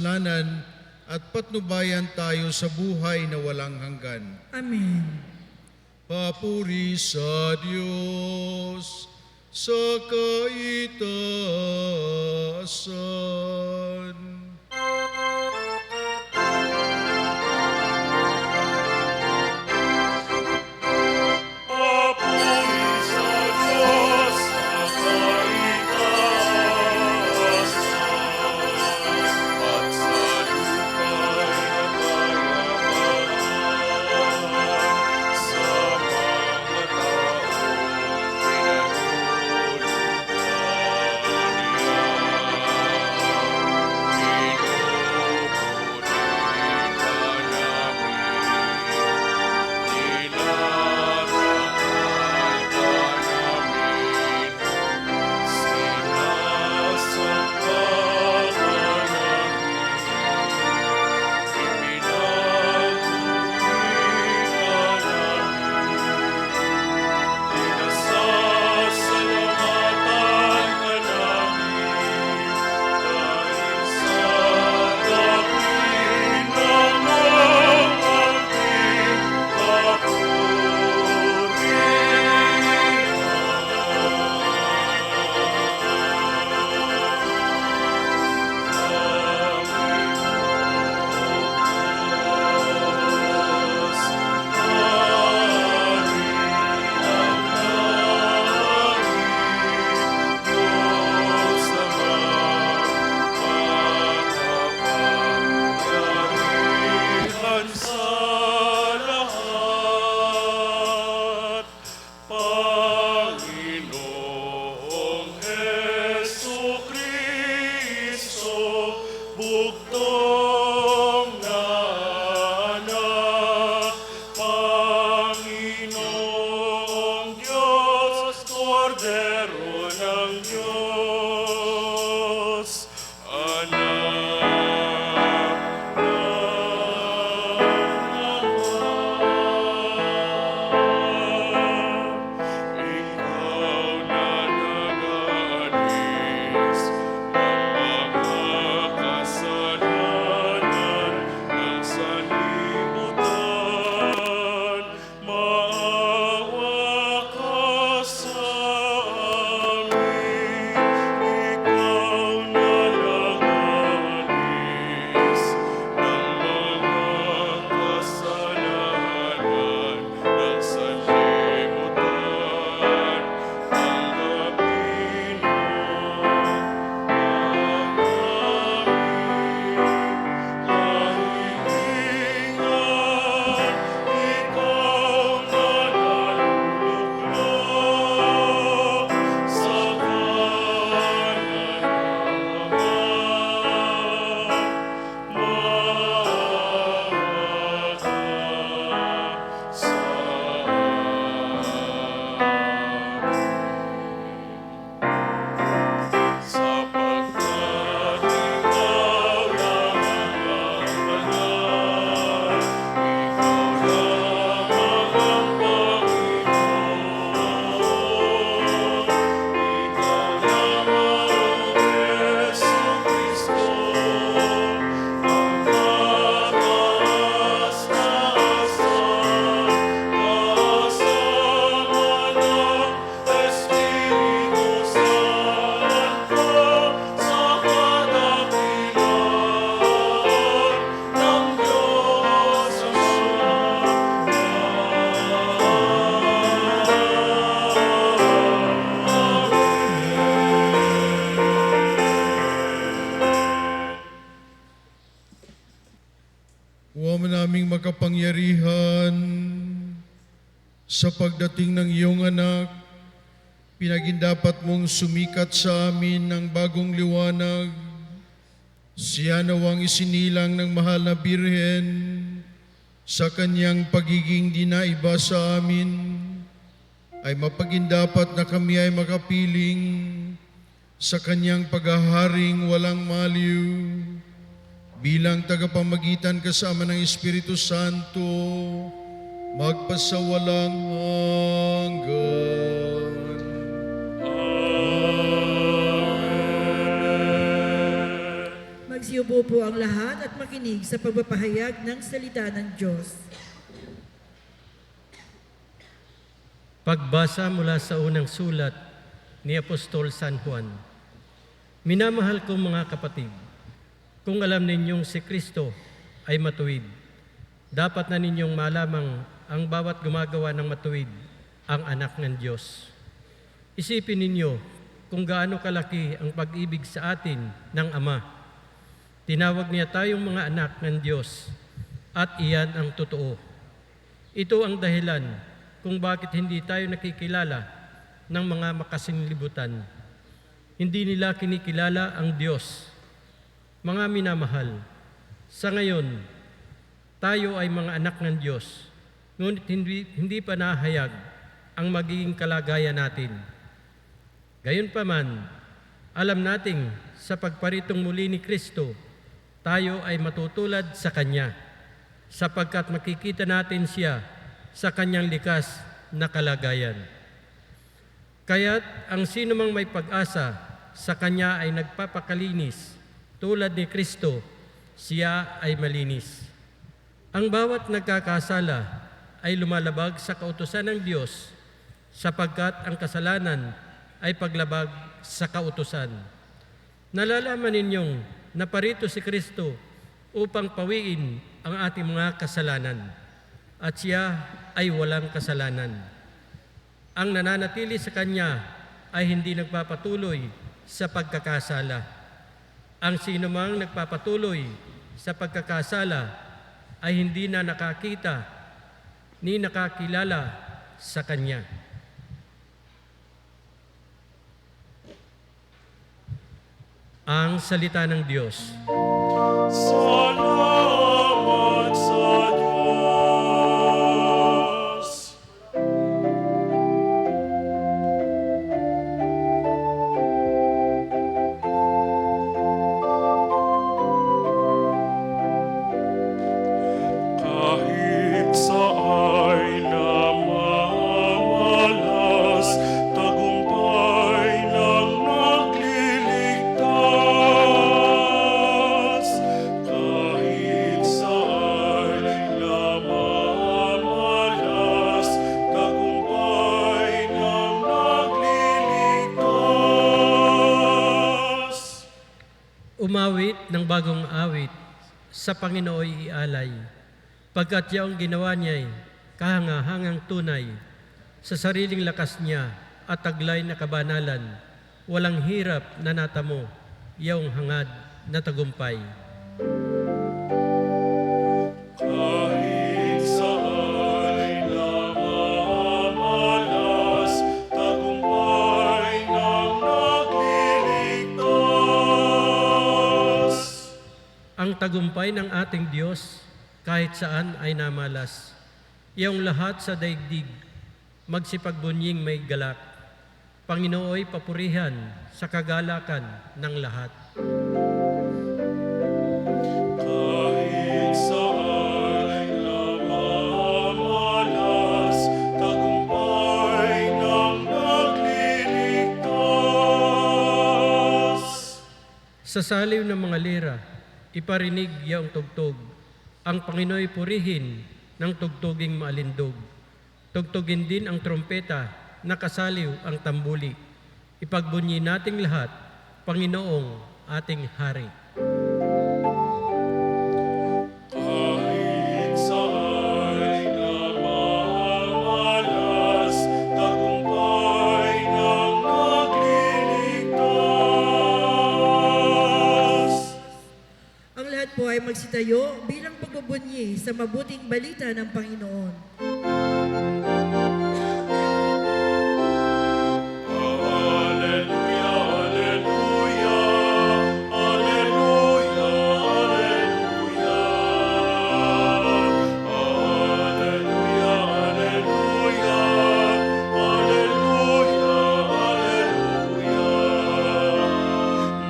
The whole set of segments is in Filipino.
kasalanan at patnubayan tayo sa buhay na walang hanggan. Amen. Papuri sa Diyos sa kaitaasan. O naming makapangyarihan, sa pagdating ng iyong anak, pinagindapat mong sumikat sa amin ng bagong liwanag. Siya nawang isinilang ng mahal na Birhen sa kanyang pagiging dinaiba sa amin, ay mapagindapat na kami ay makapiling sa kanyang paghaharing walang maliw. Bilang tagapamagitan kasama ng Espiritu Santo, magpasawalang hanggan. Amen. Magsiupo po ang lahat at makinig sa pagpapahayag ng salita ng Diyos. Pagbasa mula sa unang sulat ni Apostol San Juan. Minamahal kong mga kapatid, kung alam ninyong si Kristo ay matuwid, dapat na ninyong malamang ang bawat gumagawa ng matuwid ang anak ng Diyos. Isipin ninyo kung gaano kalaki ang pag-ibig sa atin ng Ama. Tinawag niya tayong mga anak ng Diyos at iyan ang totoo. Ito ang dahilan kung bakit hindi tayo nakikilala ng mga makasinglibutan. Hindi nila kinikilala ang Diyos. Mga minamahal, sa ngayon, tayo ay mga anak ng Diyos, ngunit hindi pa nahayag ang magiging kalagayan natin. Gayunpaman, alam nating sa pagparitong muli ni Kristo, tayo ay matutulad sa Kanya, sapagkat makikita natin Siya sa Kanyang likas na kalagayan. Kaya't ang sino mang may pag-asa sa Kanya ay nagpapakalinis tulad ni Kristo, siya ay malinis. Ang bawat nagkakasala ay lumalabag sa kautusan ng Diyos, sapagkat ang kasalanan ay paglabag sa kautusan. Nalalaman ninyong naparito si Kristo upang pawiin ang ating mga kasalanan, at siya ay walang kasalanan. Ang nananatili sa Kanya ay hindi nagpapatuloy sa pagkakasala. Ang sinumang nagpapatuloy sa pagkakasala ay hindi na nakakita ni nakakilala sa Kanya. Ang salita ng Diyos. Salamat sa Diyos. Kahit saan namamalas, tagumpay ng nagliligtas. Kahit saan namamalas, tagumpay ng nagliligtas. Umawit ng bagong awit, sa Panginooy ialay, pagkat yaong ginawa niya'y kahangahangang tunay, sa sariling lakas niya at taglay na kabanalan, walang hirap na natamo, yaong hangad na tagumpay. Kahit saan namamalas, tagumpay ng nagliligtas. Ang tagumpay ng ating Diyos kahit saan ay namalas. Iyong lahat sa daigdig, magsipagbunying may galak. Panginooy papurihan sa kagalakan ng lahat. Kahit saan namamalas, tagumpay ng nagliligtas. Sa saliw ng mga lira, iparinig iyong tugtog. Ang Panginooy purihin ng tugtuging maalindog. Tugtugin din ang trompeta, nakasaliw ang tambuli. Ipagbunyi nating lahat, Panginoong ating Hari. Kahit saan namamalas, tagumpay ng nagliligtas. Ang lahat po ay magsitayo bilang pagbubunyi sa mabuting balita ng Panginoon. Alleluia, alleluia, alleluia, alleluia. Alleluia, alleluia, alleluia, alleluia.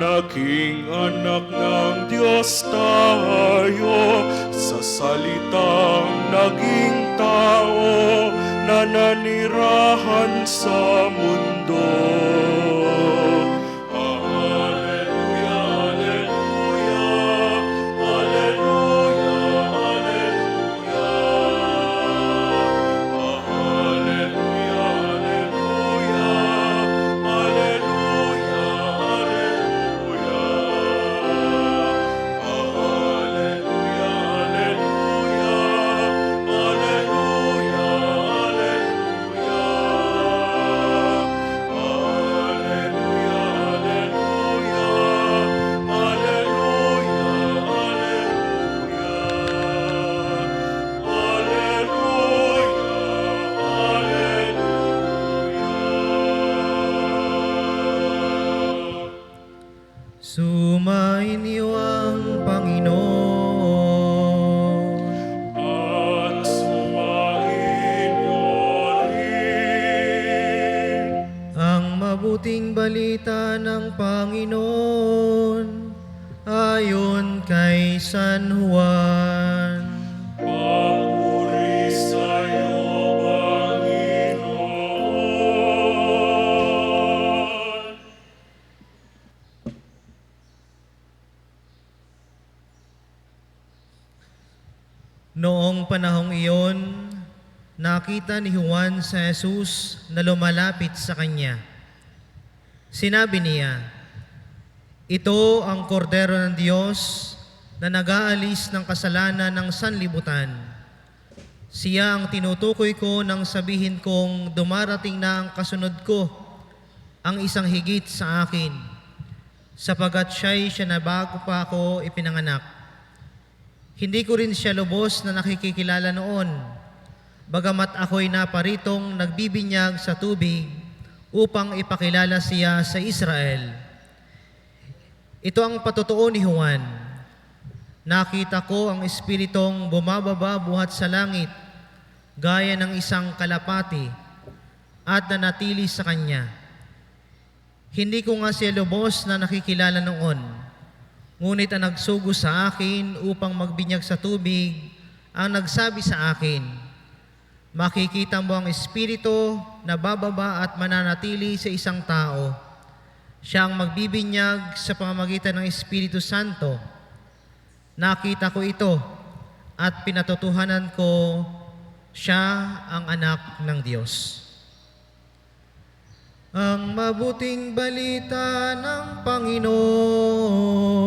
Naging anak ng Diyos tayo, sa salitang naging tao, nananirahan sa mundo. Alleluia, alleluia, mabuting balita ng Panginoon ayon kay San Juan. Papuri sa'yo, Panginoon. Noong panahong iyon, nakita ni Juan sa Jesus na lumalapit sa kanya. Sinabi niya, "Ito ang kordero ng Diyos na nag-aalis ng kasalanan ng sanlibutan. Siya ang tinutukoy ko nang sabihin kong dumarating na ang kasunod ko, ang isang higit sa akin, sapagkat siya na bago pa ako ipinanganak. Hindi ko rin siya lubos na nakikikilala noon, bagamat ako'y naparitong nagbibinyag sa tubig upang ipakilala siya sa Israel." Ito ang patotoo ni Juan. Nakita ko ang Espiritong bumababa buhat sa langit, gaya ng isang kalapati, at nanatili sa kanya. Hindi ko nga siya lubos na nakikilala noon, ngunit ang nagsugo sa akin upang magbinyag sa tubig ang nagsabi sa akin, "Makikita mo ang Espiritu na bababa at mananatili sa isang tao. Siya ang magbibinyag sa pamamagitan ng Espiritu Santo. Nakita ko ito at pinatotohanan ko siya ang anak ng Diyos." Ang mabuting balita ng Panginoon.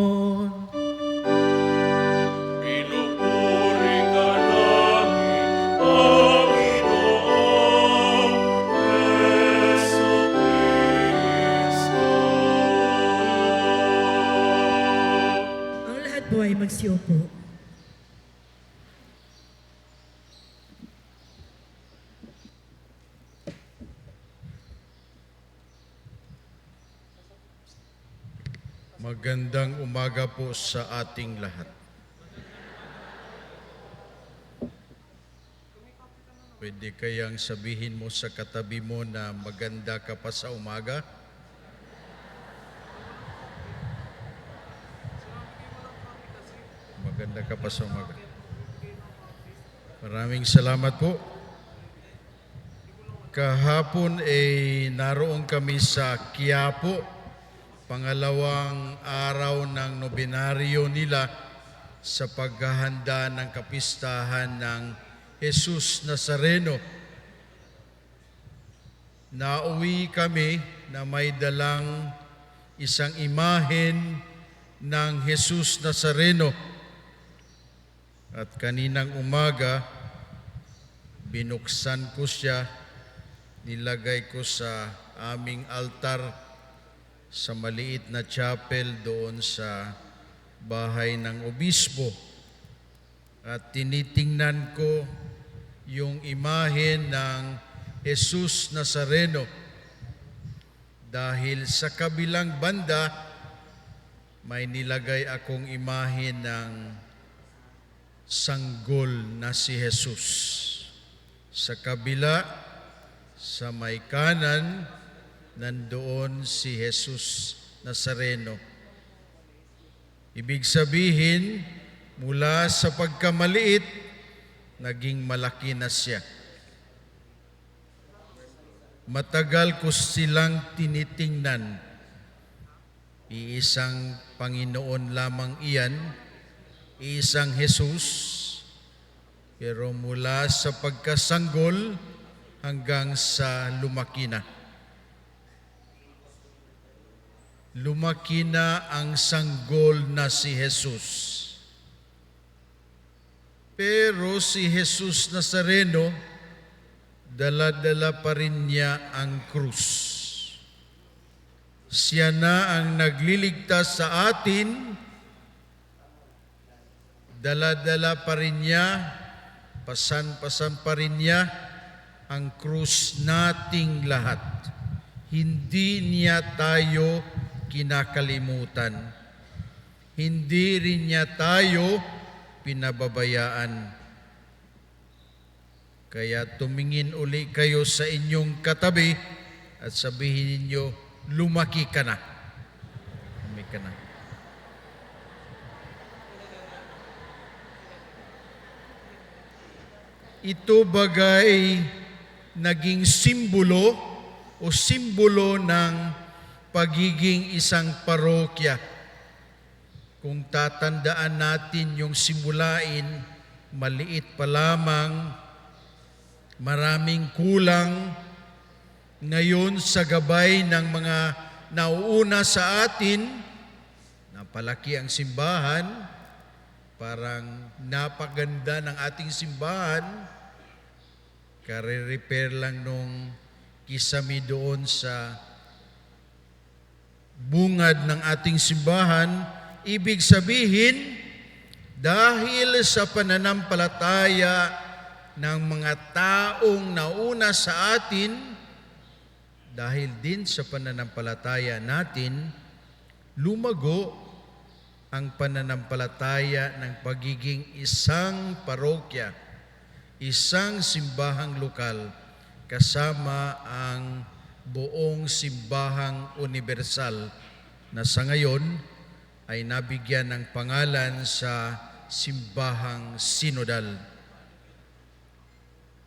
Pinupuri ka namin, Panginoong Jesucristo. Ang lahat po ay magsiupo. Magandang umaga po sa ating lahat. Pwede kayang sabihin mo sa katabi mo na maganda ka pa sa umaga? Maganda ka pa sa umaga. Maraming salamat po. Kahapon ay naroon kami sa Quiapo, pangalawang araw ng nobinaryo nila sa paghahanda ng kapistahan ng Jesus Nazareno. Nauwi kami na may dalang isang imahen ng Jesus Nazareno. At kaninang umaga, binuksan ko siya, nilagay ko sa aming altar sa maliit na chapel doon sa bahay ng obispo. At tinitingnan ko yung imahen ng Jesus Nazareno dahil sa kabilang banda may nilagay akong imahen ng sanggol na si Jesus. Sa kabila, sa may kanan, nandoon si Jesus Nazareno. Ibig sabihin, mula sa pagkamaliit, naging malaki na siya. Matagal ko silang tinitingnan. Iisang Panginoon lamang iyan, iisang Jesus, pero mula sa pagkasanggol hanggang sa lumaki na. Lumaki na ang sanggol na si Jesus. Pero si Jesus Nazareno, dala-dala pa rin niya ang krus. Siya na ang nagliligtas sa atin, dala-dala pa rin niya, pasan-pasan pa rin niya ang krus nating lahat. Hindi niya tayo kinakalimutan. Hindi rin niya tayo pinababayaan. Kaya tumingin uli kayo sa inyong katabi at sabihin ninyo, lumaki ka na. Lumaki ka na. Ito bagay naging simbolo o simbolo ng pagiging isang parokya. Kung tatandaan natin yung simulain, maliit pa lamang, maraming kulang. Ngayon sa gabay ng mga nauuna sa atin, napalaki ang simbahan, parang napaganda ng ating simbahan, kare-repair lang nung kisami doon sa bungad ng ating simbahan. Ibig sabihin, dahil sa pananampalataya ng mga taong nauna sa atin, dahil din sa pananampalataya natin, lumago ang pananampalataya ng pagiging isang parokya, isang simbahang lokal, kasama ang buong simbahang universal na sa ngayon ay nabigyan ng pangalan sa simbahang sinodal.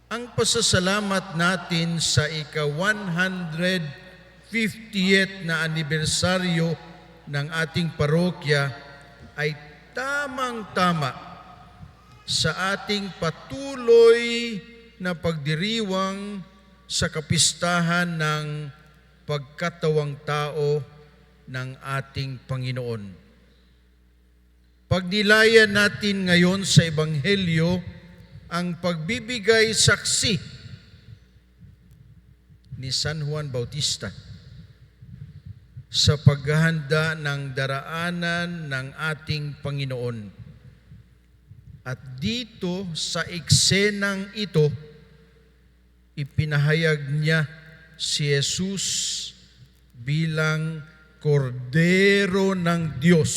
Ang pasasalamat natin sa ika-150th na anibersaryo ng ating parokya ay tamang-tama sa ating patuloy na pagdiriwang sa kapistahan ng pagkatawang tao ng ating Panginoon. Pagnilayan natin ngayon sa Ebanghelyo ang pagbibigay saksi ni San Juan Bautista sa paghahanda ng daraanan ng ating Panginoon. At dito sa eksenang ito, ipinahayag niya si Jesus bilang kordero ng Diyos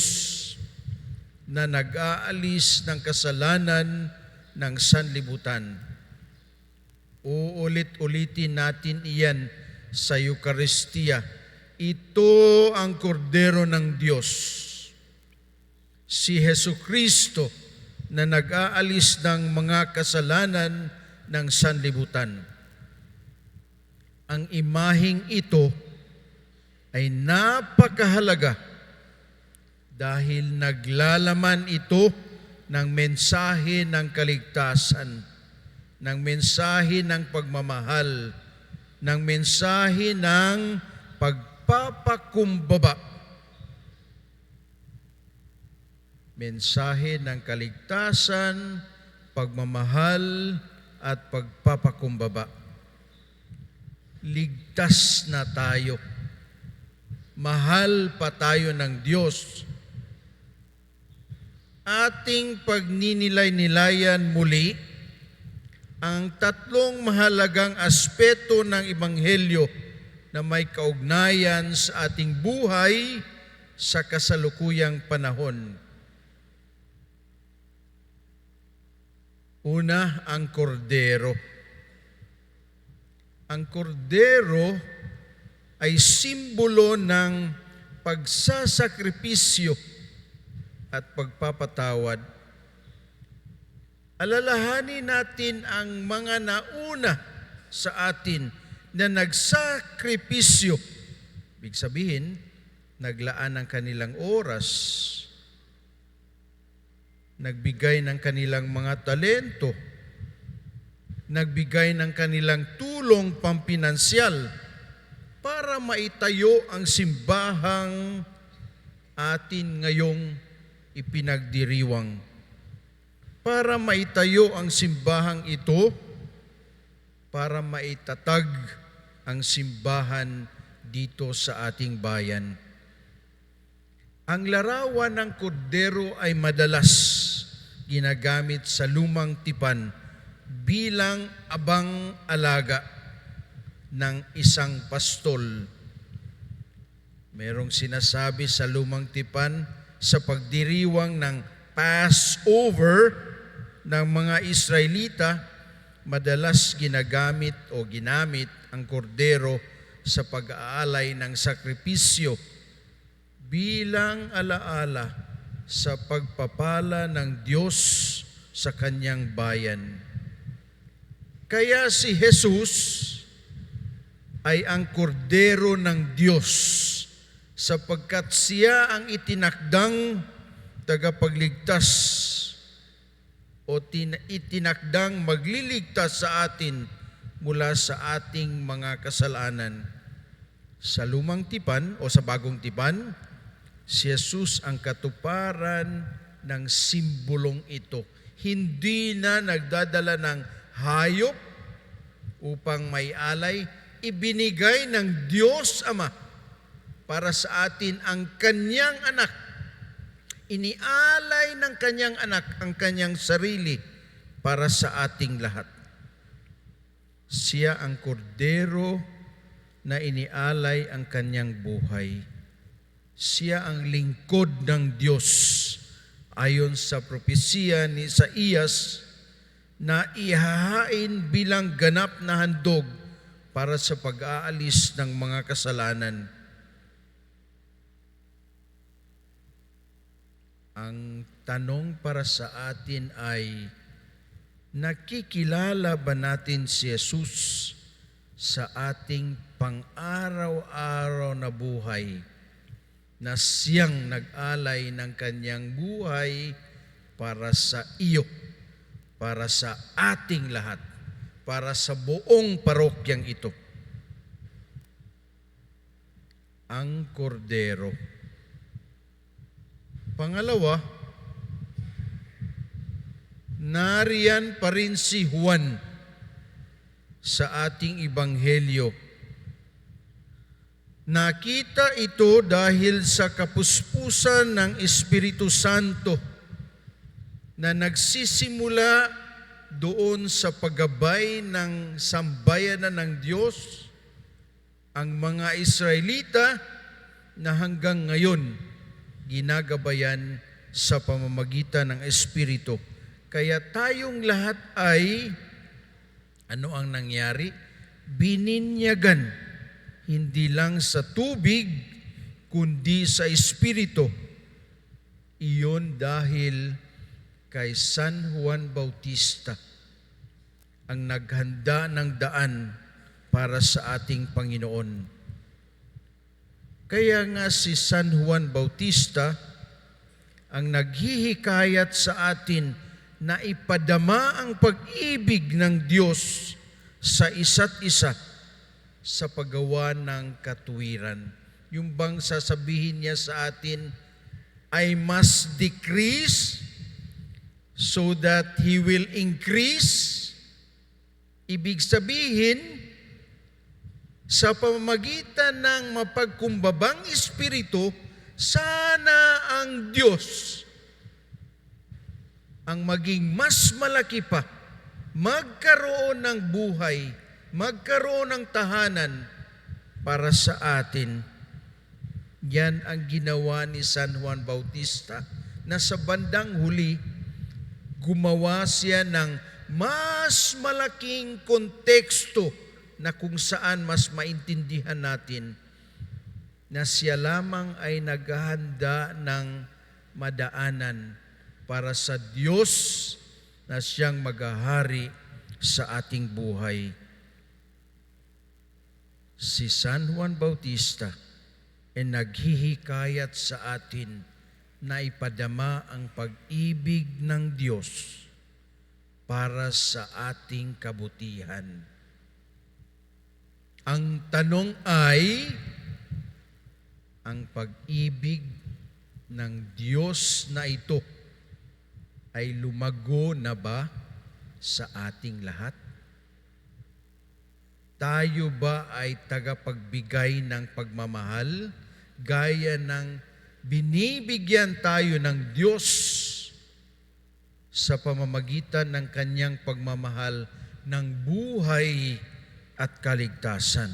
na nag-aalis ng kasalanan ng sanlibutan. Uulit-ulitin natin iyan sa Eucharistia. Ito ang kordero ng Diyos, si Jesucristo na nag-aalis ng mga kasalanan ng sanlibutan. Ang imaheng ito ay napakahalaga dahil naglalaman ito ng mensahe ng kaligtasan, ng mensahe ng pagmamahal, ng mensahe ng pagpapakumbaba, mensahe ng kaligtasan, pagmamahal, at pagpapakumbaba. Ligtas na tayo. Mahal pa tayo ng Diyos. Ating pagninilay-nilayan muli ang tatlong mahalagang aspeto ng Ebanghelyo na may kaugnayan sa ating buhay sa kasalukuyang panahon. Una, ang kordero. Ang kordero ay simbolo ng pagsasakripisyo at pagpapatawad. Alalahanin natin ang mga nauna sa atin na nagsakripisyo. Ibig sabihin, naglaan ng kanilang oras, nagbigay ng kanilang mga talento, nagbigay ng kanilang tulong pampinansyal para maitayo ang simbahang atin ngayong ipinagdiriwang. Para maitayo ang simbahang ito, para maitatag ang simbahan dito sa ating bayan. Ang larawan ng kordero ay madalas ginagamit sa lumang tipan bilang abang alaga ng isang pastol. Merong sinasabi sa lumang tipan sa pagdiriwang ng Passover ng mga Israelita, madalas ginamit ang kordero sa pag-aalay ng sakripisyo bilang alaala sa pagpapala ng Diyos sa kanyang bayan. Kaya si Jesus ay ang kordero ng Diyos sapagkat siya ang itinakdang tagapagligtas o itinakdang magliligtas sa atin mula sa ating mga kasalanan. Sa lumang tipan o sa bagong tipan, si Jesus ang katuparan ng simbolong ito. Hindi na nagdadala ng hayop upang may alay. Ibinigay ng Diyos Ama para sa atin ang kanyang anak. Inialay ng kanyang anak ang kanyang sarili para sa ating lahat. Siya ang kordero na inialay ang kanyang buhay. Siya ang lingkod ng Diyos ayon sa propesiya ni Isaías na ihahain bilang ganap na handog para sa pag-aalis ng mga kasalanan. Ang tanong para sa atin ay, nakikilala ba natin si Jesus sa ating pang-araw-araw na buhay na siyang nag-alay ng kanyang buhay para sa iyo, para sa ating lahat, para sa buong parokyang ito? Ang kordero. Pangalawa, nariyan pa rin si Juan sa ating ebanghelyo. Nakita ito dahil sa kapuspusan ng Espiritu Santo na nagsisimula doon sa paggabay ng sambayanan ng Diyos, ang mga Israelita na hanggang ngayon ginagabayan sa pamamagitan ng Espiritu. Kaya tayong lahat ay, ano ang nangyari? Bininyagan, hindi lang sa tubig, kundi sa Espiritu. Iyon dahil kay San Juan Bautista, ang naghanda ng daan para sa ating Panginoon. Kaya nga si San Juan Bautista ang naghihikayat sa atin na ipadama ang pag-ibig ng Diyos sa isa't isa sa paggawa ng katuwiran. Yung bang sasabihin niya sa atin, I must decrease so that He will increase. Ibig sabihin, sa pamamagitan ng mapagkumbabang Espiritu, sana ang Diyos ang maging mas malaki pa, magkaroon ng buhay, magkaroon ng tahanan para sa atin. Yan ang ginawa ni San Juan Bautista, na sa bandang huli, gumawa siya ng mas malaking konteksto na kung saan mas maintindihan natin na siya lamang ay naghahanda ng madaanan para sa Diyos na siyang maghahari sa ating buhay. Si San Juan Bautista ay naghihikayat sa atin na ipadama ang pag-ibig ng Diyos para sa ating kabutihan. Ang tanong ay, ang pag-ibig ng Diyos na ito ay lumago na ba sa ating lahat? Tayo ba ay tagapagbigay ng pagmamahal gaya ng binibigyan tayo ng Diyos sa pamamagitan ng kanyang pagmamahal ng buhay at kaligtasan?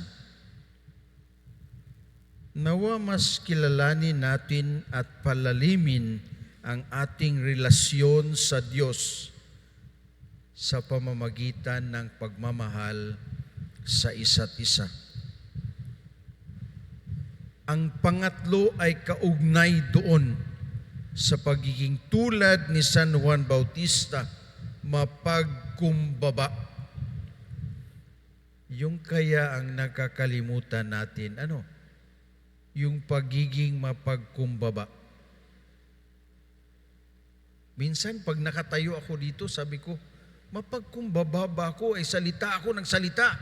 Nawa mas kilalanin natin at palalimin ang ating relasyon sa Diyos sa pamamagitan ng pagmamahal sa isa't isa. Ang pangatlo ay kaugnay doon sa pagiging tulad ni San Juan Bautista, mapagkumbaba. Yung kaya ang nakakalimutan natin, yung pagiging mapagkumbaba. Minsan pag nakatayo ako dito, sabi ko, mapagkumbaba ba ako? Salita ako ng salita.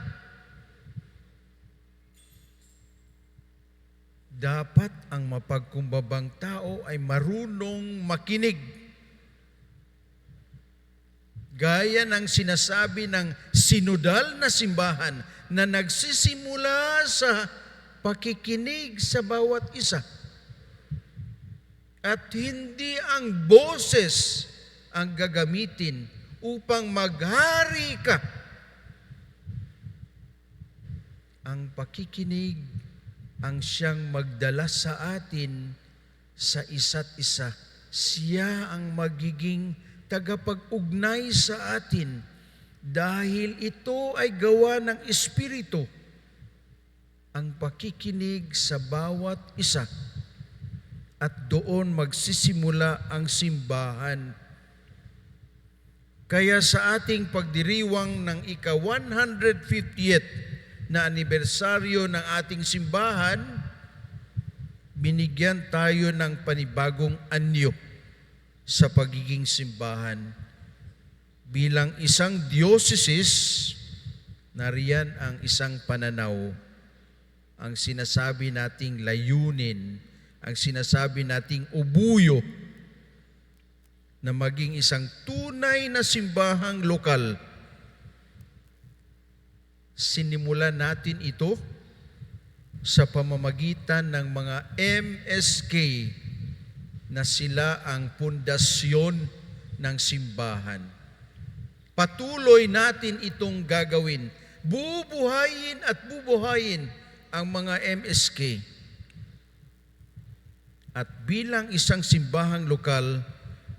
Dapat ang mapagkumbabang tao ay marunong makinig. Gaya ng sinasabi ng sinodal na simbahan na nagsisimula sa pakikinig sa bawat isa. At hindi ang boses ang gagamitin upang maghari ka. Ang pakikinig ang siyang magdala sa atin sa isa't isa. Siya ang magiging tagapag-ugnay sa atin dahil ito ay gawa ng Espiritu. Ang pakikinig sa bawat isa. At doon magsisimula ang simbahan. Kaya sa ating pagdiriwang ng ika-150th na anibersaryo ng ating simbahan, binigyan tayo ng panibagong anyo sa pagiging simbahan. Bilang isang diocese, nariyan ang isang pananaw, ang sinasabi nating layunin, ang sinasabi nating ubuyo na maging isang tunay na simbahang lokal. Sinimulan natin ito sa pamamagitan ng mga MSK na sila ang pundasyon ng simbahan. Patuloy natin itong gagawin. Bubuhayin at bubuhayin ang mga MSK. At bilang isang simbahang lokal,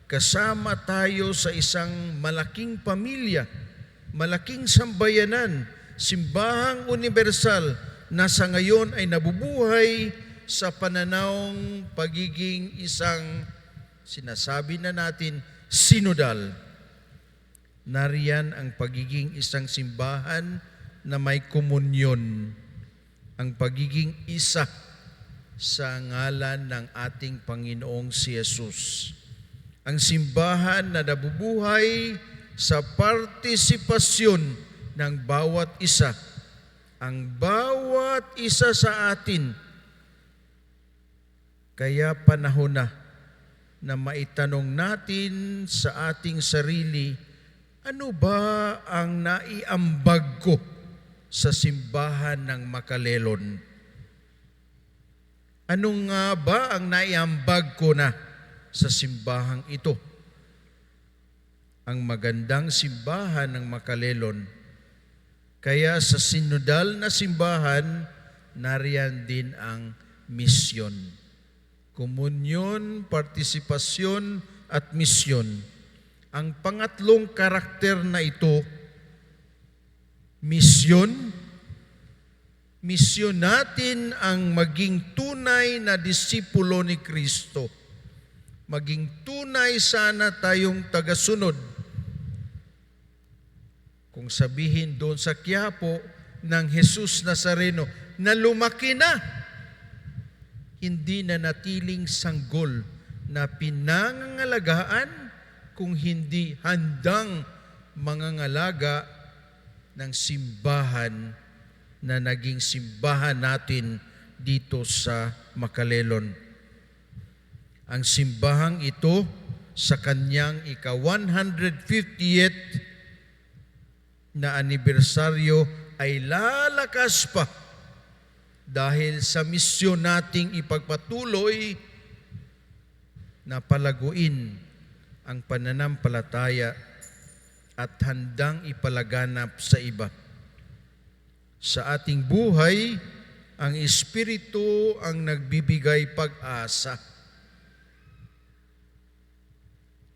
kasama tayo sa isang malaking pamilya, malaking sambayanan, simbahang universal na sa ngayon ay nabubuhay sa pananawang pagiging isang, sinasabi na natin, sinodal. Nariyan ang pagiging isang simbahan na may komunyon, ang pagiging isa sa ngalan ng ating Panginoong si Jesus. Ang simbahan na nabubuhay sa partisipasyon ng bawat isa. Ang bawat isa sa atin. Kaya panahon na maitanong natin sa ating sarili, ano ba ang naiambag ko sa simbahan ng Makalelon? Ano nga ba ang naiambag ko na sa simbahang ito? Ang magandang simbahan ng Makalelon. Kaya sa sinodal na simbahan, nariyan din ang misyon. Komunyon, partisipasyon, at misyon. Ang pangatlong karakter na ito, misyon. Misyon natin ang maging tunay na disipulo ni Kristo. Maging tunay sana tayong tagasunod. Kung sabihin doon sa Quiapo ng Jesus Nazareno na lumaki na, hindi na natiling sanggol na pinangangalagaan kung hindi handang mangangalaga ng simbahan na naging simbahan natin dito sa Makalelon. Ang simbahang ito sa kanyang ika-150th na anibersaryo ay lalakas pa dahil sa misyon nating ipagpatuloy na palaguin ang pananampalataya at handang ipalaganap sa iba. Sa ating buhay, ang Espiritu ang nagbibigay pag-asa.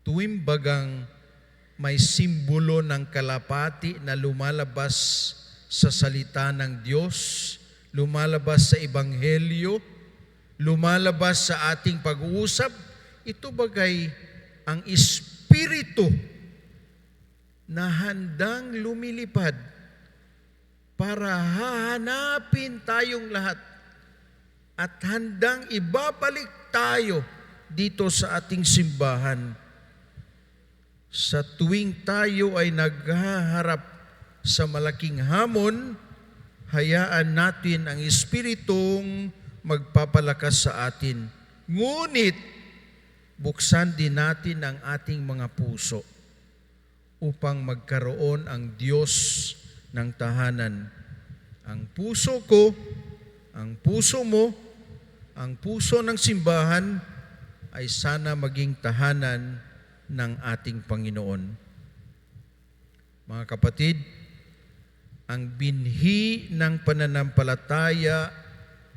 Tuwing bagang may simbolo ng kalapati na lumalabas sa salita ng Diyos, lumalabas sa Ebanghelyo, lumalabas sa ating pag-uusap, ito bagay ang Espiritu na handang lumilipad para hahanapin tayong lahat at handang ibabalik tayo dito sa ating simbahan. Sa tuwing tayo ay naghaharap sa malaking hamon, hayaan natin ang Espiritong magpapalakas sa atin. Ngunit, buksan din natin ang ating mga puso upang magkaroon ang Diyos ng tahanan. Ang puso ko, ang puso mo, ang puso ng simbahan ay sana maging tahanan ng ating Panginoon. Mga kapatid, ang binhi ng pananampalataya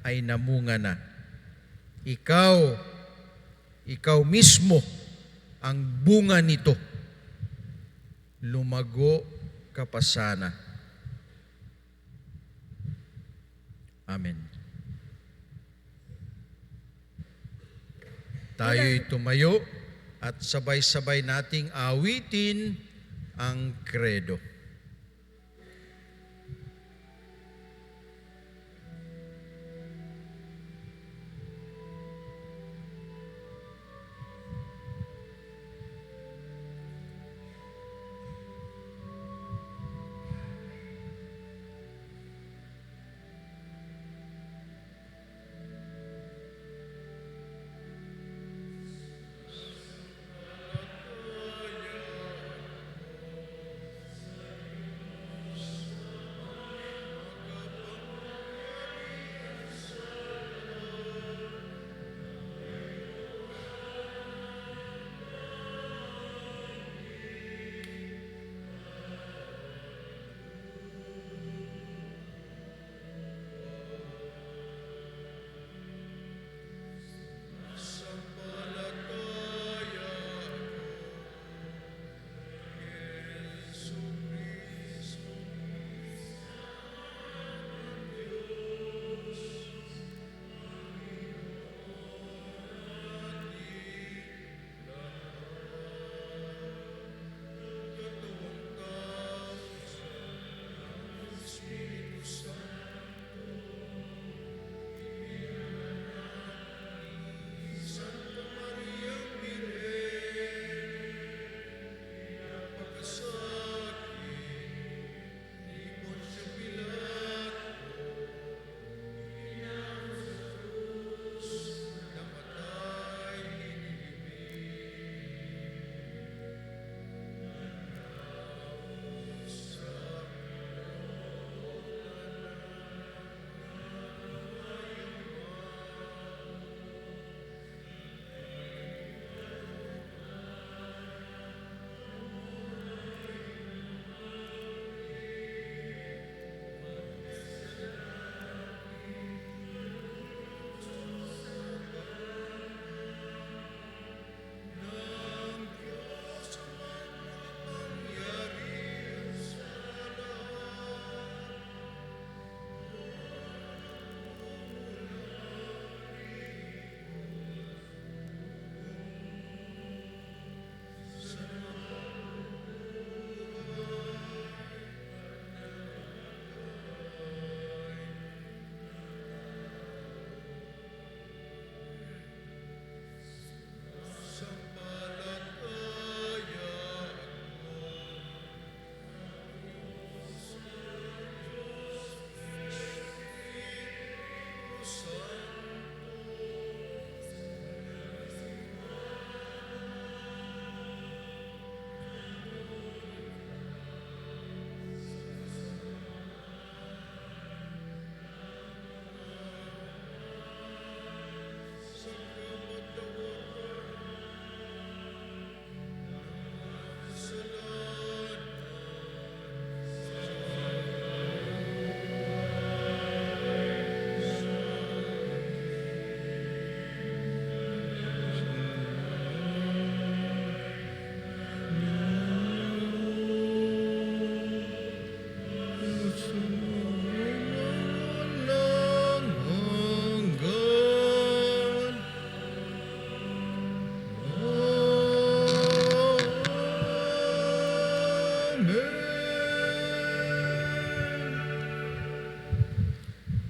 ay namunga na. Ikaw mismo ang bunga nito. Lumago ka pa sana. Amen. Tayo'y tumayo at sabay-sabay nating awitin ang kredo.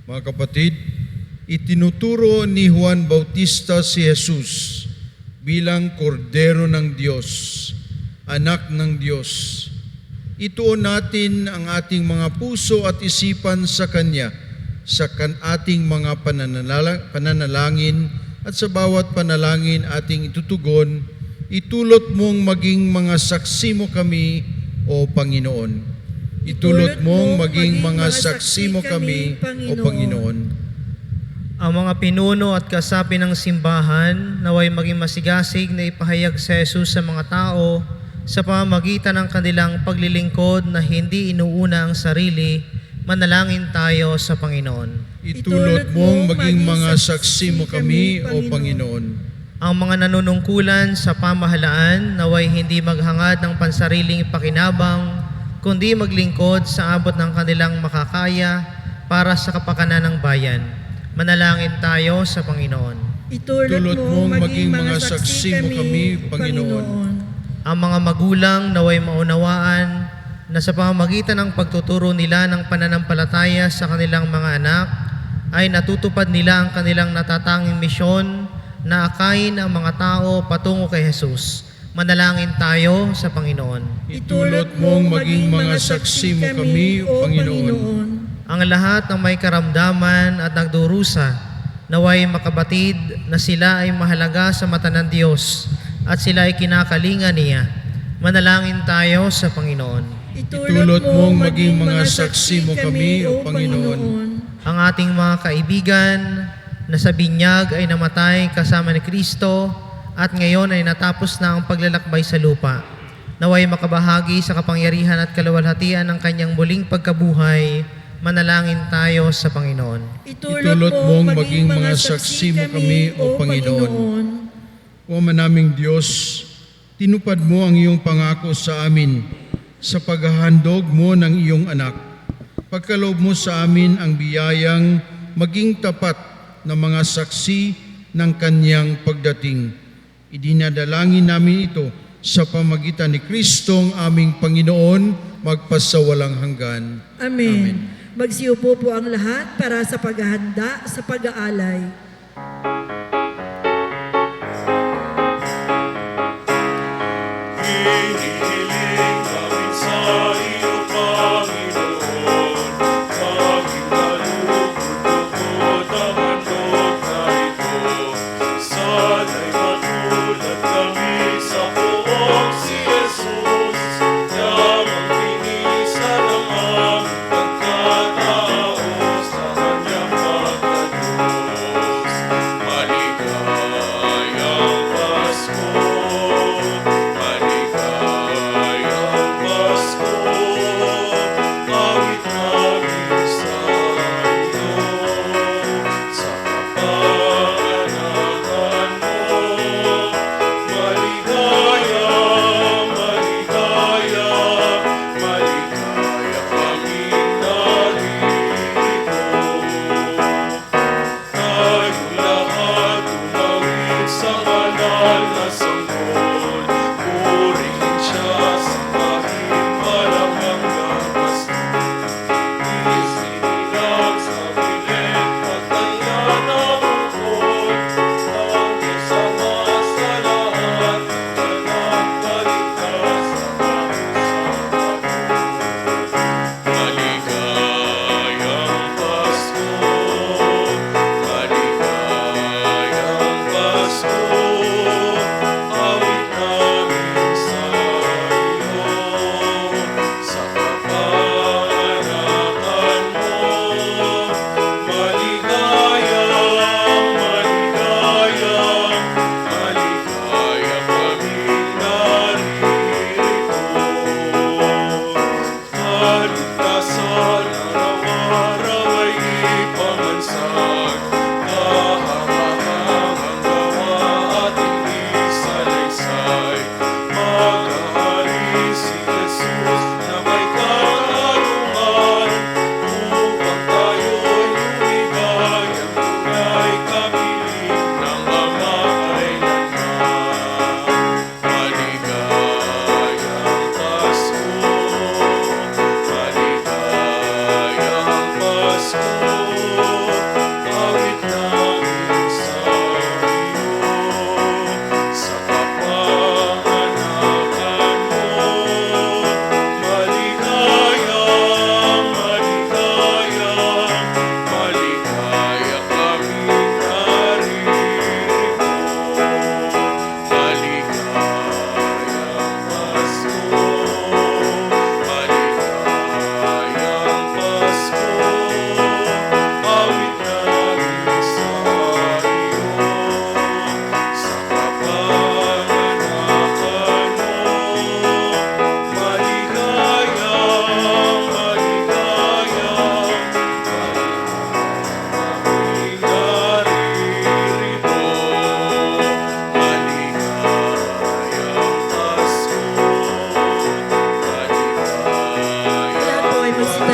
Mga kapatid, itinuturo ni Juan Bautista si Jesus bilang kordero ng Diyos, anak ng Diyos. Ituon natin ang ating mga puso at isipan sa Kanya, sa ating mga pananalangin at sa bawat panalangin ating itutugon. Itulot mong maging mga saksi mo kami, O Panginoon. Itulot mong maging mga saksi mo kami, O Panginoon. Ang mga pinuno at kasapi ng simbahan naway maging masigasig na ipahayag sa Jesus sa mga tao sa pamamagitan ng kanilang paglilingkod na hindi inuuna ang sarili. Manalangin tayo sa Panginoon. Itulot mong maging mga saksi mo kami, O Panginoon. Ang mga nanunungkulan sa pamahalaan naway hindi maghangad ng pansariling pakinabang, kundi maglingkod sa abot ng kanilang makakaya para sa kapakanan ng bayan. Manalangin tayo sa Panginoon. Itulot mong maging mga saksi mo kami, Panginoon. Ang mga magulang naway maunawaan na sa pamamagitan ng pagtuturo nila ng pananampalataya sa kanilang mga anak, ay natutupad nila ang kanilang natatanging misyon na akayin ang mga tao patungo kay Jesus. Manalangin tayo sa Panginoon. Itulot mong maging mga saksi mo kami, O Panginoon. Ang lahat ng may karamdaman at nagdurusa, naway makabatid na sila ay mahalaga sa mata ng Diyos at sila ay kinakalinga niya. Manalangin tayo sa Panginoon. Itulot mong maging mga saksi mo kami, O Panginoon. Ang ating mga kaibigan na sa binyag ay namatay kasama ni Kristo at ngayon ay natapos na ang paglalakbay sa lupa. Naway makabahagi sa kapangyarihan at kaluwalhatian ng kanyang muling pagkabuhay. Manalangin tayo sa Panginoon. Itulot mong maging mga saksi mo kami, O Panginoon. O manaming Diyos, tinupad mo ang iyong pangako sa amin sa paghahandog mo ng iyong anak. Pagkaloob mo sa amin ang biyayang maging tapat na mga saksi ng kanyang pagdating. Idinadalangin namin ito sa pamagitan ni Kristong aming Panginoon, magpasawalang hanggan. Amen. Magsiupo po ang lahat para sa paghahanda sa pag-aalay. Hinihiling namin sa iyo, Panginoon, maging kalugod-lugod ang handog na ito. Sana'y matulad kami sa poong si Jesus, yamang pinisa ng aming pagkatao sa kanyang pagkalos. Maligayang Pasko, maligayang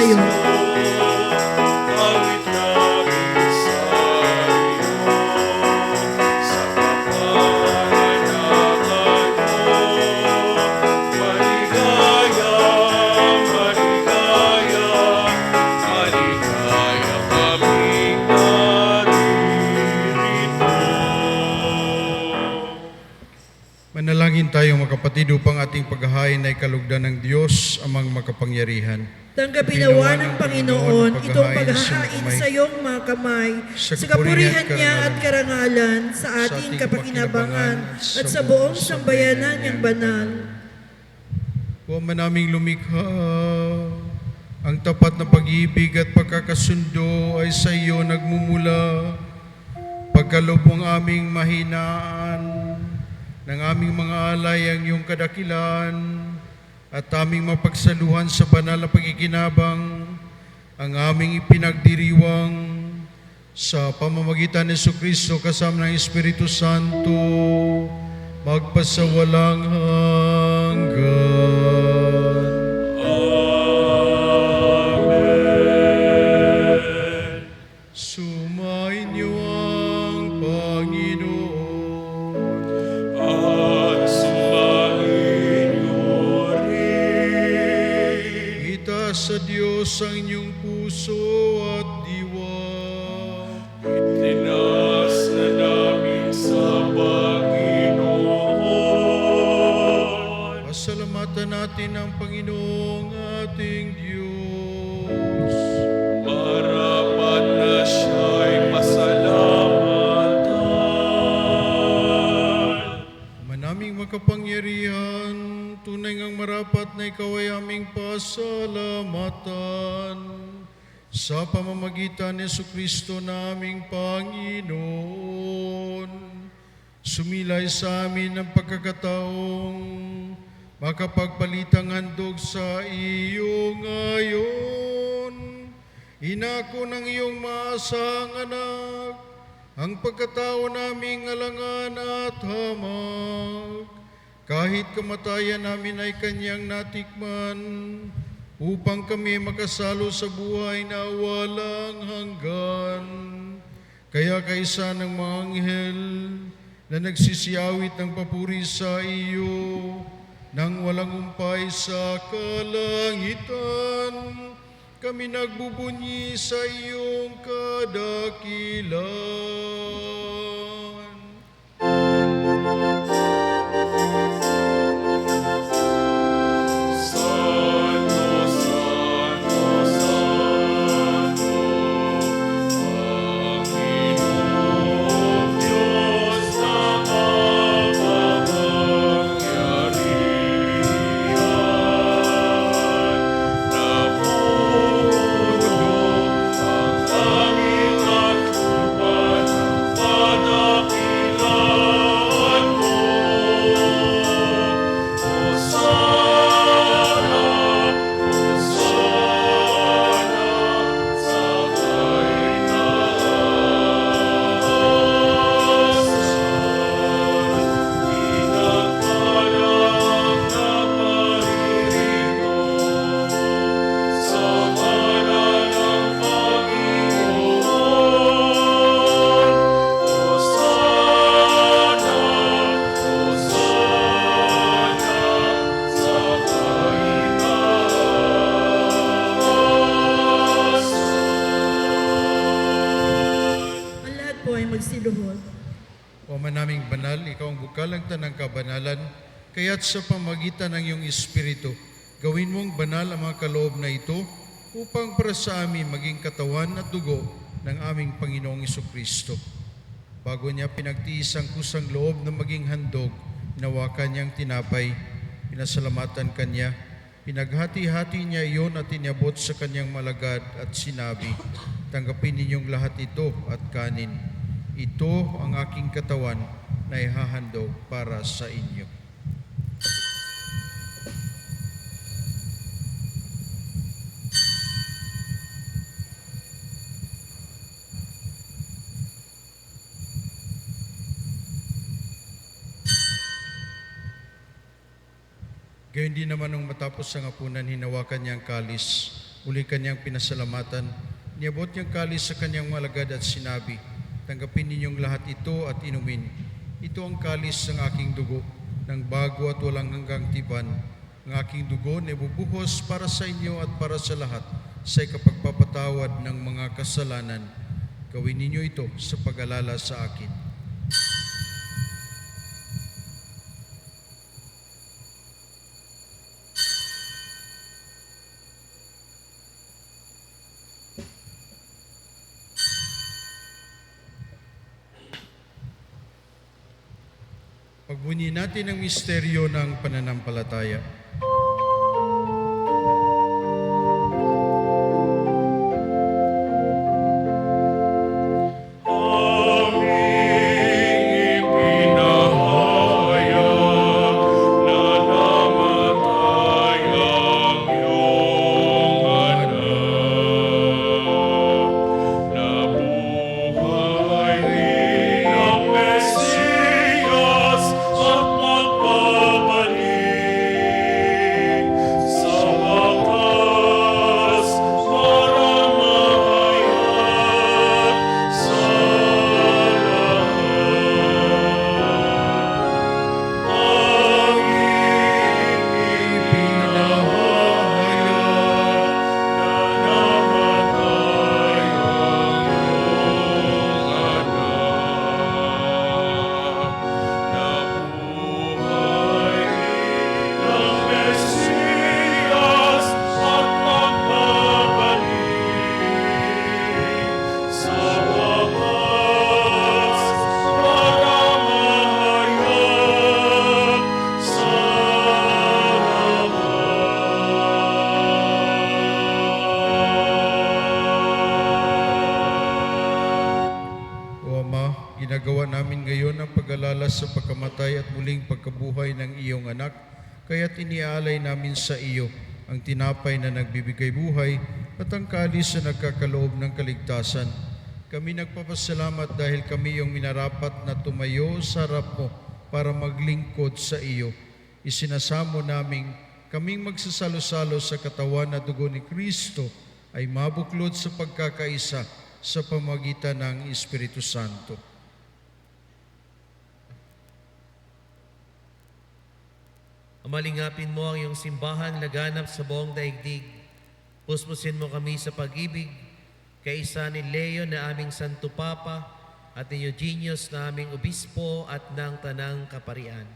sa'yo. Awit namin sa'yo, sa kapahanagan mo. Maligaya, maligaya, maligaya kaming naririto. Manalangin tayo mga kapatid upang ating paghahain ay kalugdan ng Diyos amang makapangyarihan. Tanggapin nawa ng Panginoon itong paghahain sa iyong mga kamay, sa kapurihan niya at karangalan, sa ating kapakinabangan at sa buong sambayanan niyang banal. Huwag man naming lumikha, ang tapat na pag-ibig at pagkakasundo ay sa iyo nagmumula. Pagkaloob ang aming mahinaan, ng aming mga alay ang iyong kadakilan, at aming mapagsaluhan sa banal na pagkikinabang ang aming ipinagdiriwang sa pamamagitan ni Jesucristo kasama ng Espiritu Santo magpasawalang hanggan. Amen. Sumayin niyo ang Panginoon. At sumbahin niyo rin. Itaas sa Diyos ang inyong puso at diwa. Itinas na namin sa Panginoon. Pasalamatan natin ang Panginoong ating Diyos. Marapat na siya'y pasalamatan. Manaming makapangyarihan, tunay ngang marapat na ikaw ay aming pasalamatan. Sa pamamagitan ni Jesucristo na aming Panginoon, sumilay sa amin ang pagkakataong makapagpalitang handog sa iyo ngayon. Inako ng iyong maasang anak, ang pagkatao naming alangan at hamag. Kahit kamatayan namin ay kanyang natikman, upang kami makasalo sa buhay na walang hanggan. Kaya kaisa ng mga anghel na nagsisiyawit ng papuri sa iyo, nang walang umpay sa kalangitan, kami nagbubunyi sa iyong kadakilan. Santo, Santo, Santo, Panginoong Diyos na makapangyarihan, napuno ang langit at lupa ng kadakilan mo. Hosana, Hosana, sa kaitaasan. Pinagpalang na paririto sa ngalan ng Panginoon. Hosana, Hosana, sa kaitaasan. Ang lahat po ay magsiluhod. O man naming banal, ikaw ang bukalang tanang kabanalan, kaya't sa pamagitan ng iyong Espiritu, gawin mong banal ang mga kaloob na ito, upang para sa amin maging katawan at dugo ng aming Panginoong Jesucristo. Bago niya pinagtiis ang kusang loob na maging handog, hinawakan niyang tinapay, pinasalamatan kanya, pinaghati-hati niya iyon at inabot sa kanyang malagad at sinabi, tanggapin ninyong lahat ito at kanin. Ito ang aking katawan na ihahandog para sa inyo. Gayon din naman nung matapos ang hapunan, hinawakan niya ang kalis Muli kanyang pinasalamatan. Niabot niyang kalis sa kanyang malagad at sinabi, tanggapin ninyong lahat ito at inumin. Ito ang kalis ng aking dugo, ng bago at walang hanggang tipan. Ang aking dugo na ibubuhos para sa inyo at para sa lahat sa ikapagpapatawad ng mga kasalanan. Gawin ninyo ito sa pag-alala sa akin. Pagbunyi natin ang misteryo ng pananampalataya. Aming ipinahayag na namatay ang iyong anak. Nabuhay bilang Mesiyas at magbabalik sa wakas para mahayag sa lahat. Aming ipinahayag na namatay ang iyong anak. Nabuhay bilang Mesiyas at magbabalik sa wakas para mahayag sa lahat. O Ama, ginagawa namin ngayon ang pag-alala sa pagkamatay at muling pagkabuhay ng iyong anak, kaya't iniaalay namin sa iyo ang tinapay na nagbibigay buhay at ang kalis na nagkakaloob ng kaligtasan. Kami nagpapasalamat dahil kami iyong minarapat na tumayo sa harap mo para maglingkod sa iyo. Isinasamo namin kaming magsasalo-salo sa katawan na dugo ni Kristo ay mabuklod sa pagkakaisa sa pamagitan ng Espiritu Santo. Amalingapin mo ang iyong simbahan laganap sa buong daigdig. Puspusin mo kami sa pag-ibig, kaisa ni Leo na aming Santo Papa at ni Eugenius na aming Obispo at ng Tanang Kaparian.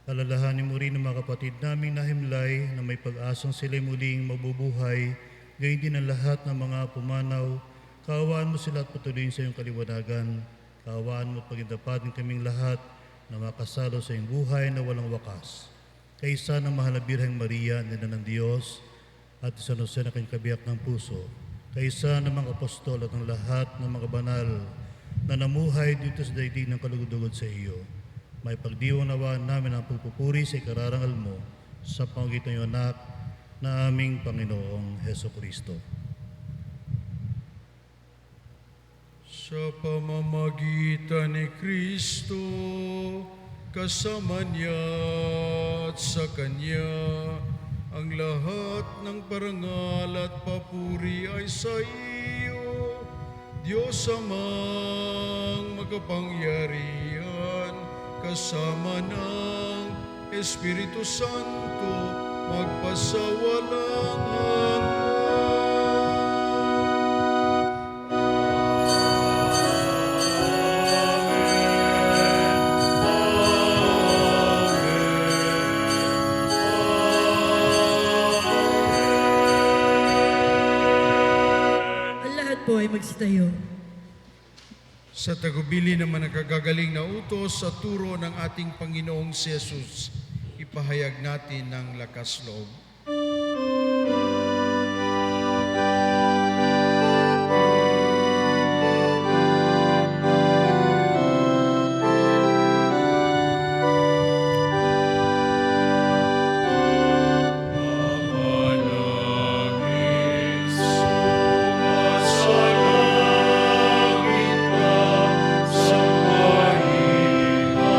Alalahanin mo rin ang mga kapatid naming nahimlay na may pag-asang sila'y muling mabubuhay, gayon din ang lahat ng mga pumanaw. Kaawaan mo sila at patuloyin sa iyong kaliwanagan. Kaawaan mo at pagindapatin kaming lahat na makasalo sa iyong buhay na walang wakas. Kaisa ng mahal na Birheng Maria, Ina ng Diyos, at San Jose na kanyang kabiyak ng puso. Kaisa ng mga apostol at ng lahat ng mga banal na namuhay dito sa daigdig ng kalugod-ugod sa iyo. May pagdiwang nawa namin ang pagpupuri sa ikararangal mo sa pamagitan ng iyong anak na aming Panginoong Heso Kristo. Sa pamamagitan ni Kristo, kasama niya at sa Kanya, ang lahat ng parangal at papuri ay sa iyo, Diyos amang makapangyarihan, kasama ng Espiritu Santo, magpasawalang hanggan. Ang lahat po ay magsitayo. Sa tagubili naman ng kagagaling na utos sa turo ng ating Panginoong si Jesus, ipahayag natin ng lakas loob. Manangis sumasalangit ka sa mahihangan mo.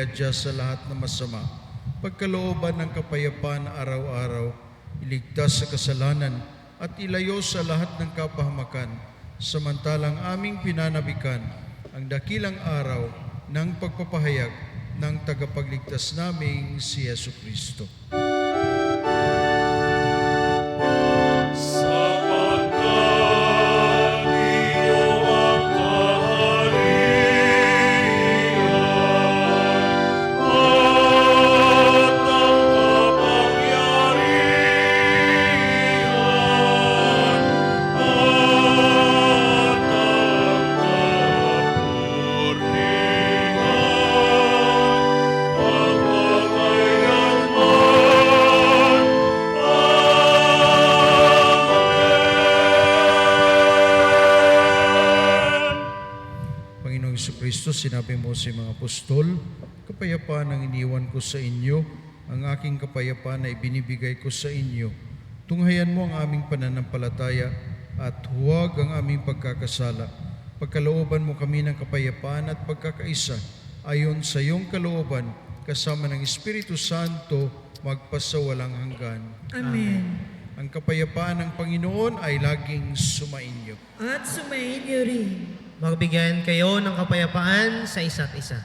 adya sa lahat ng masama, pagkalooban ng kapayapaan araw-araw, iligtas sa kasalanan at ilayo sa lahat ng kapahamakan, samantalang aming pinanabikan ang dakilang araw ng pagpapahayag ng tagapagligtas naming si Yesu Kristo. Sapagkat iyo ang kaharian at ang kapangyarihan at ang Panginoong Kristo, sinabi mo sa mga apostol, kapayapaan ang iniwan ko sa inyo, ang aking kapayapaan na ibinibigay ko sa inyo. Tunghayan mo ang aming pananampalataya at huwag ang aming pagkakasala. Pagkalooban mo kami ng kapayapaan at pagkakaisa, ayon sa iyong kalooban, kasama ng Espiritu Santo, magpasawalang hanggan. Amen. Ang kapayapaan ng Panginoon ay laging sumainyo. At sumainyo rin. Magbigyan kayo ng kapayapaan sa isa't isa.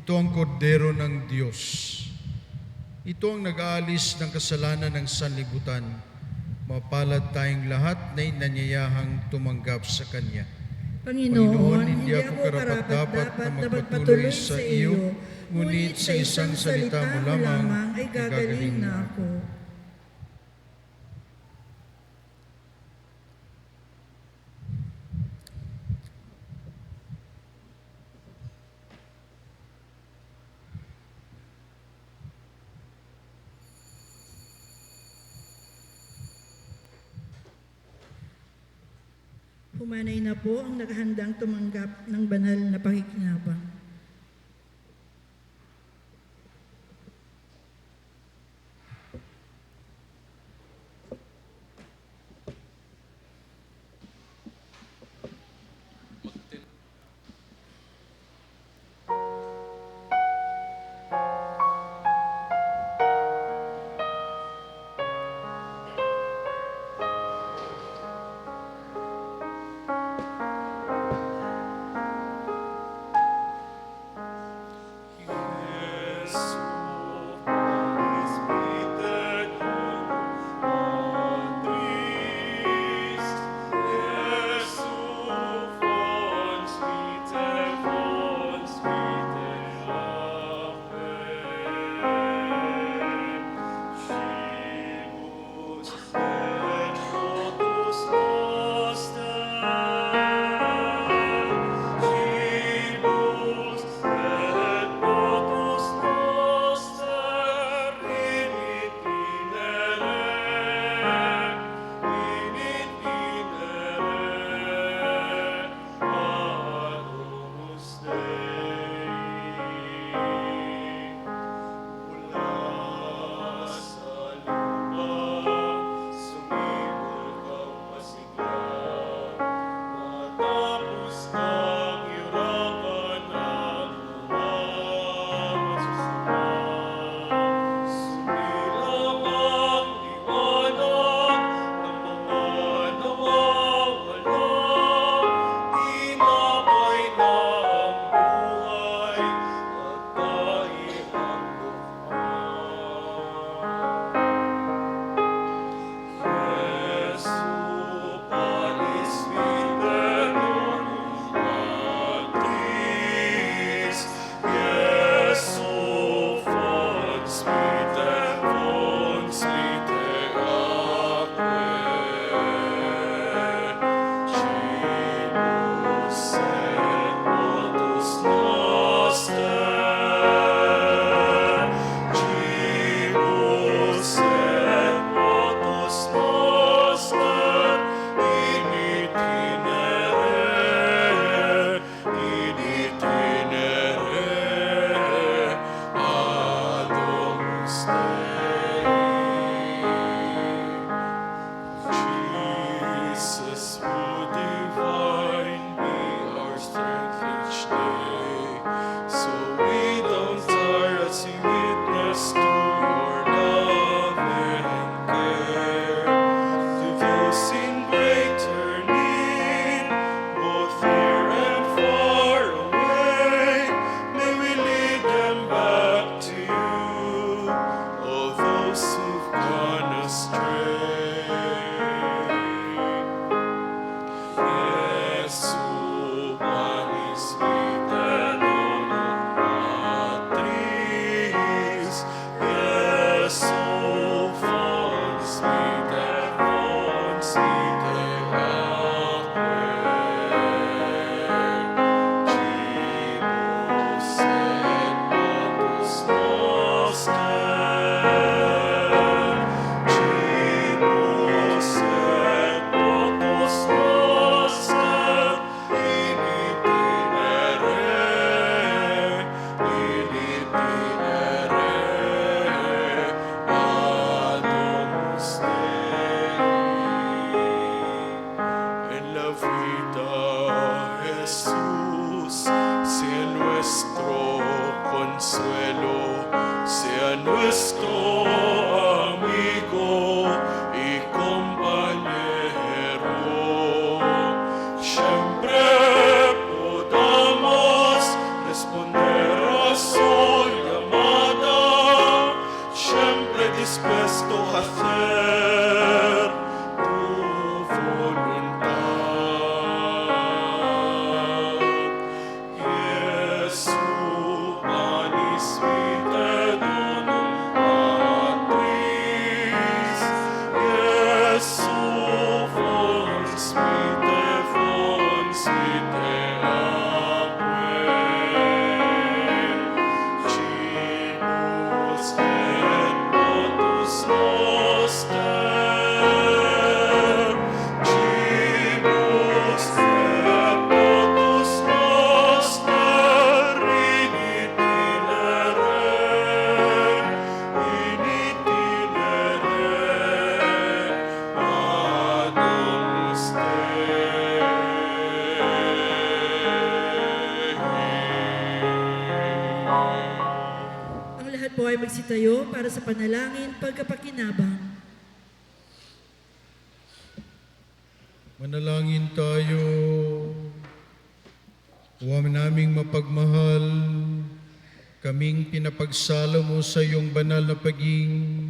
Ito ang kordero ng Diyos. Ito ang nag-aalis ng kasalanan ng sanlibutan. Mapalad tayong lahat na inanyayahang tumanggap sa Kanya. Panginoon, hindi ako karapat-dapat na magpatuloy sa iyo, ngunit sa isang salita mo lamang ay gagaling na ako. Humanay na po ang nakahandang tumanggap ng banal na pakikinabang. consuelo, sea nuestro amigo y compañero. Siempre podamos responder a su llamada, siempre dispuesto a hacer tu voluntad. Jesu manis vitae donum Patris, Jesu fons vitae aquae, Cimus et totus noster, Cimus et totus noster, in itinere adomus Dei. Ang lahat po ay magsitayo para sa panalangin pagkapakinabang. Manalangin tayo. Huwag naming mapagmahal, kaming pinapagsalo mo sa iyong banal na paging,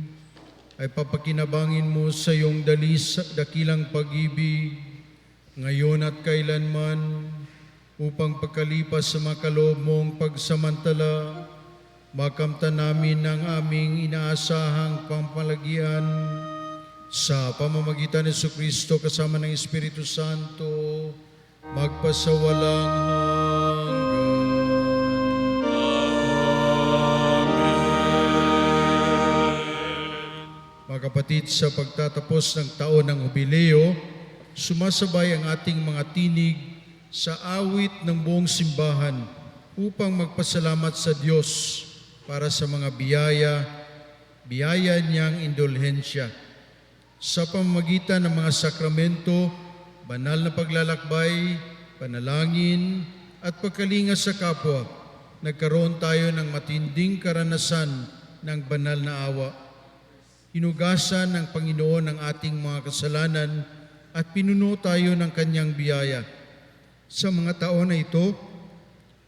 ay papakinabangin mo sa iyong dakilang pag-ibig, ngayon at kailanman, upang pagkalipas sa mga kaloob mong pagsamantala, makamtan namin ang aming inaasahang pampalagyan sa pamamagitan ni Jesucristo kasama ng Espiritu Santo, magpasawalang hanggan. Mga kapatid, sa pagtatapos ng taon ng Jubileo, sumasabay ang ating mga tinig sa awit ng buong simbahan upang magpasalamat sa Diyos para sa mga biyaya niyang indulhensya. Sa pamamagitan ng mga sakramento, banal na paglalakbay, panalangin, at pagkalinga sa kapwa, nagkaroon tayo ng matinding karanasan ng banal na awa. Hinugasan ng Panginoon ang ating mga kasalanan at pinuno tayo ng Kanyang biyaya. Sa mga taon na ito,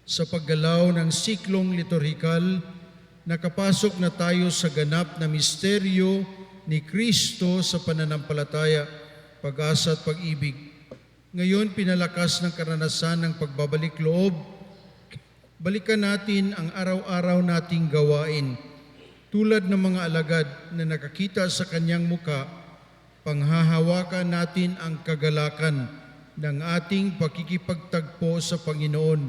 sa paggalaw ng siklong liturhikal, nakapasok na tayo sa ganap na misteryo ni Kristo sa pananampalataya, pag-asa at pag-ibig. Ngayon, pinalakas ng karanasan ng pagbabalik loob, balikan natin ang araw-araw nating gawain. Tulad ng mga alagad na nakakita sa kanyang muka, panghahawakan natin ang kagalakan ng ating pakikipagtagpo sa Panginoon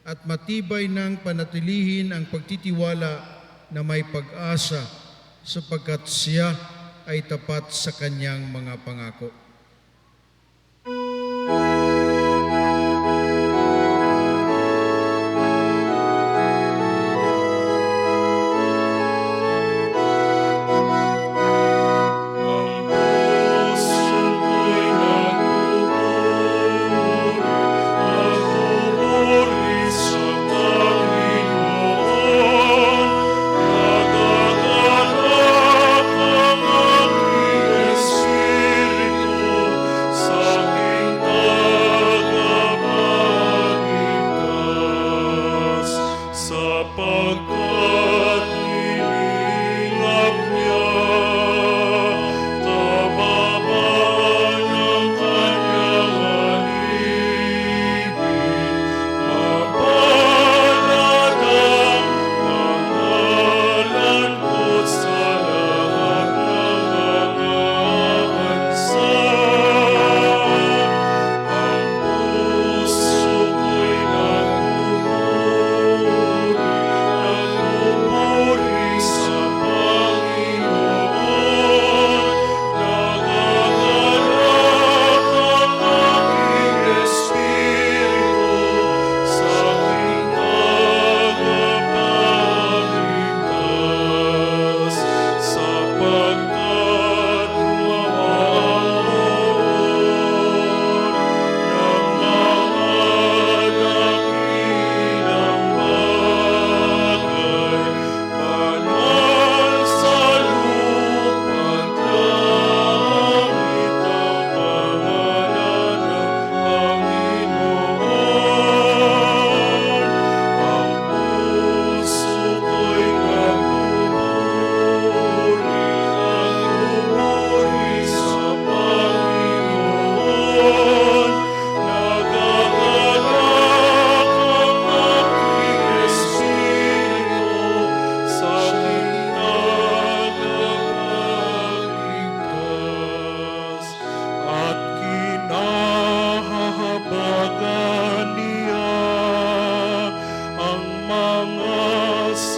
at matibay nang panatilihin ang pagtitiwala na may pag-asa sapagkat siya ay tapat sa kanyang mga pangako.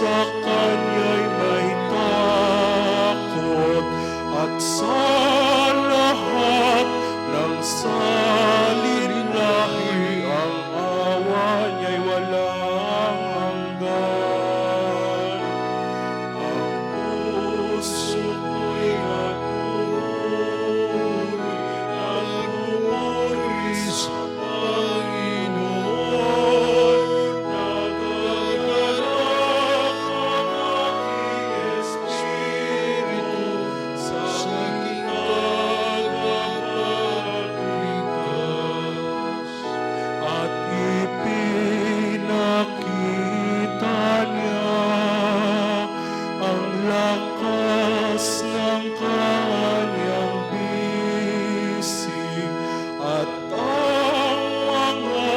sa Kanya'y may takot at sa lahat ng salinlahi ang awa niya'y walang hanggan. Ang puso ko'y nagpupuri sa Panginoon. Nagagalak ang aking espiritu sa aking tagapagligtas. At ipinakita niya ang lakas ng kanyang bisig at ang mga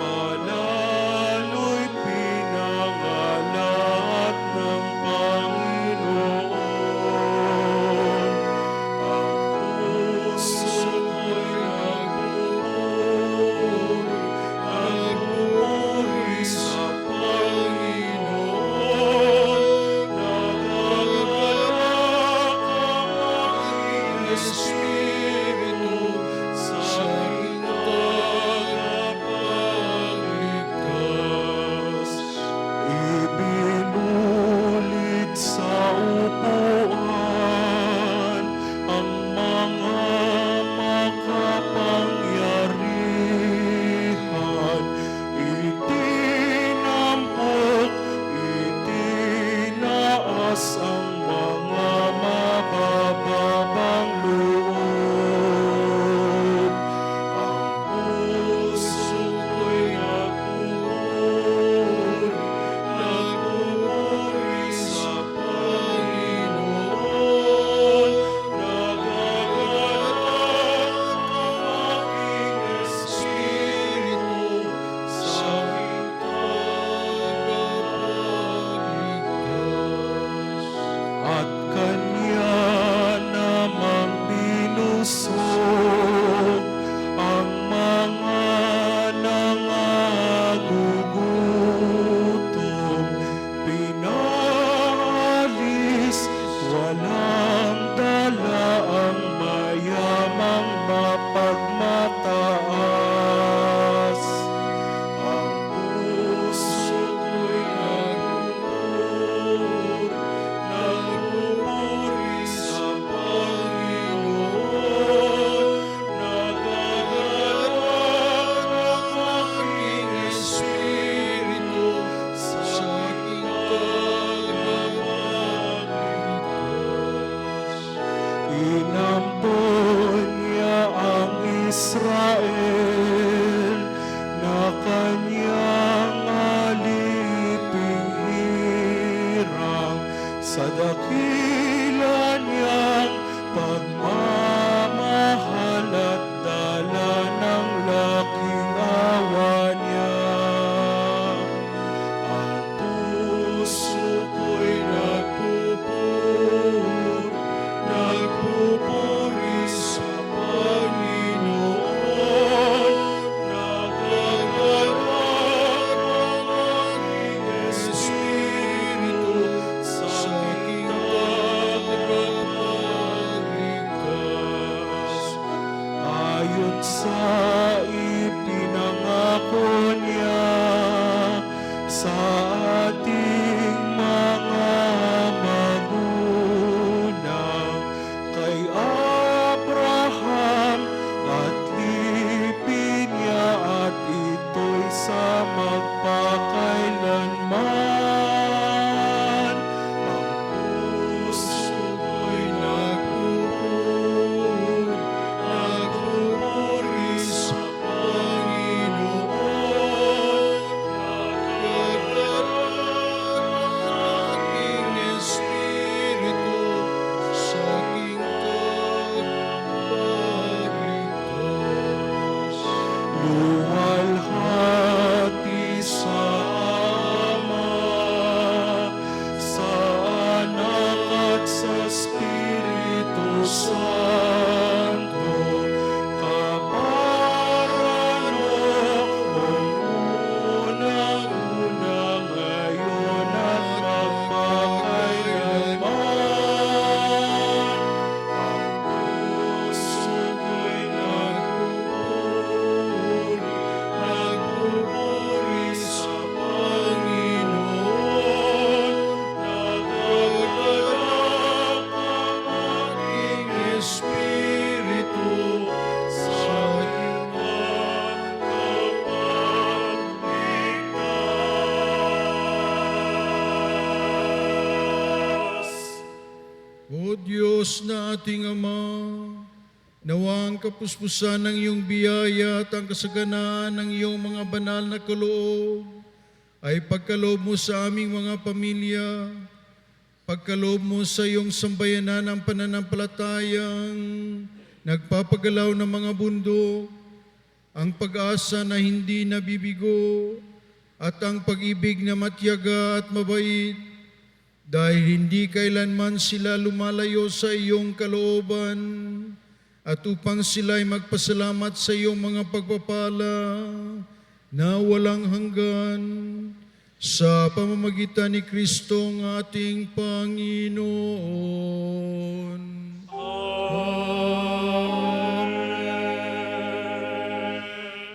panalo'y pinangalat ng Panginoon. Ang puso ko'y nagpupuri sa Panginoon. Nagagalak ang aking espiritu sa aking tagapagligtas. Ibinulit sa upuan ang mga makapangyarihan. Itinampok, itinaas ang mga mabababang loob. Ang puso ko'y nagpupuri sa Panginoon. Nagagalak ang aking espiritu sa aking tagapagligtas. At Kanya namang binusog ang mga nangagugutom. Pinalis, walang dala ang mayamang mapagmataas. Ang puso ko'y nagpupuri sa Panginoon. Nagagalak ang aking espiritu sa aking tagapagligtas. Inampon niya ang Israel na kanyang aliping hirang sa dakila niyang pagmamahal at dala ng laking awa niya. Ang puso ko'y nagpupuri sa Panginoon. Nagagalak ang aking espiritu sa aking tagapagligtas. O Diyos na ating Ama, nawa ang kapuspusan ng iyong biyaya at ang kasaganaan ng iyong mga banal na kaloob ay pagkaloob mo sa aming mga pamilya, pagkaloob mo sa iyong sambayanan ng pananampalatayang nagpapagalaw ng mga bundok, ang pag-asa na hindi nabibigo, at ang pag-ibig na matyaga at mabait, dahil hindi kailanman sila lumalayo sa iyong kalooban, at upang sila'y magpasalamat sa iyong mga pagpapala na walang hanggan, sa pamamagitan ni Kristo ang ating Panginoon.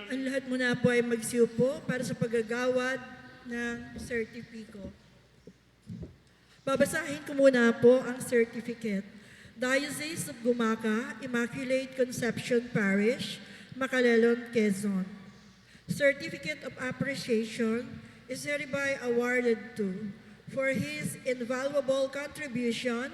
Ang lahat muna po ay magsiupo para sa paggagawad ng sertipiko. Babasahin ko muna po ang certificate. Diocese of Gumaca, Immaculate Conception Parish, Macalelon, Quezon. Certificate of Appreciation is hereby awarded to for his invaluable contribution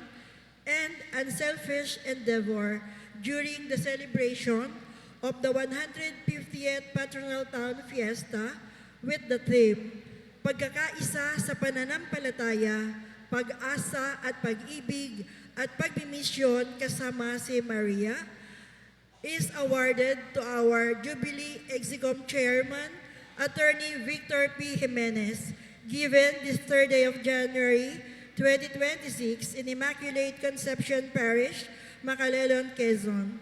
and unselfish endeavor during the celebration of the 150th Patronal Town Fiesta with the theme, Pagkakaisa sa Pananampalataya, Pag-asa at Pag-ibig at Pagmimisyon kasama si Maria, is awarded to our Jubilee Execom Chairman, Attorney Victor P. Jimenez, given this 3rd day of January 2026 in Immaculate Conception Parish, Macalelon, Quezon.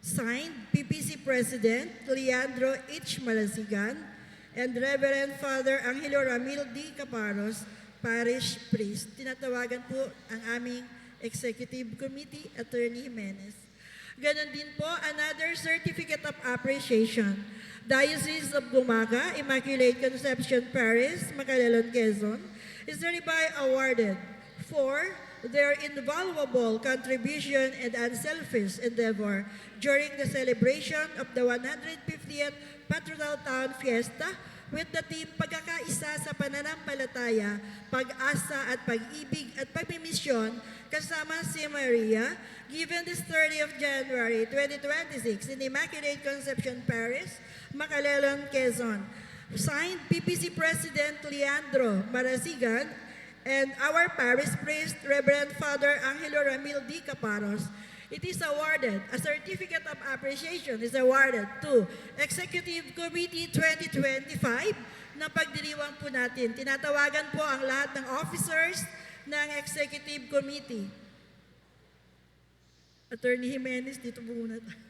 Signed, PPC President Leandro H. Malasigan and Reverend Father Angelo Ramil D. Caparos, Parish Priest. Tinatawagan po ang aming Executive Committee, Attorney Jimenez. Ganon din po, another Certificate of Appreciation. Diocese of Gumaca, Immaculate Conception Parish, Macalelon, Quezon, is hereby awarded for their invaluable contribution and unselfish endeavor during the celebration of the 150th Patronal Town Fiesta with the theme Pagkakaisa sa Pananampalataya, Pag-asa at Pag-ibig at Pagmimisyon kasama si Maria, given this 30th of January 2026 in Immaculate Conception Parish, Macalelon, Quezon. Signed, PPC President Leandro Marasigan and our Parish Priest, Reverend Father Angelo Ramil D. Caparos. It is awarded, a Certificate of Appreciation is awarded to Executive Committee 2025 na pagdiriwang po natin. Tinatawagan po ang lahat ng officers ng Executive Committee. Attorney Jimenez, dito po muna tayo.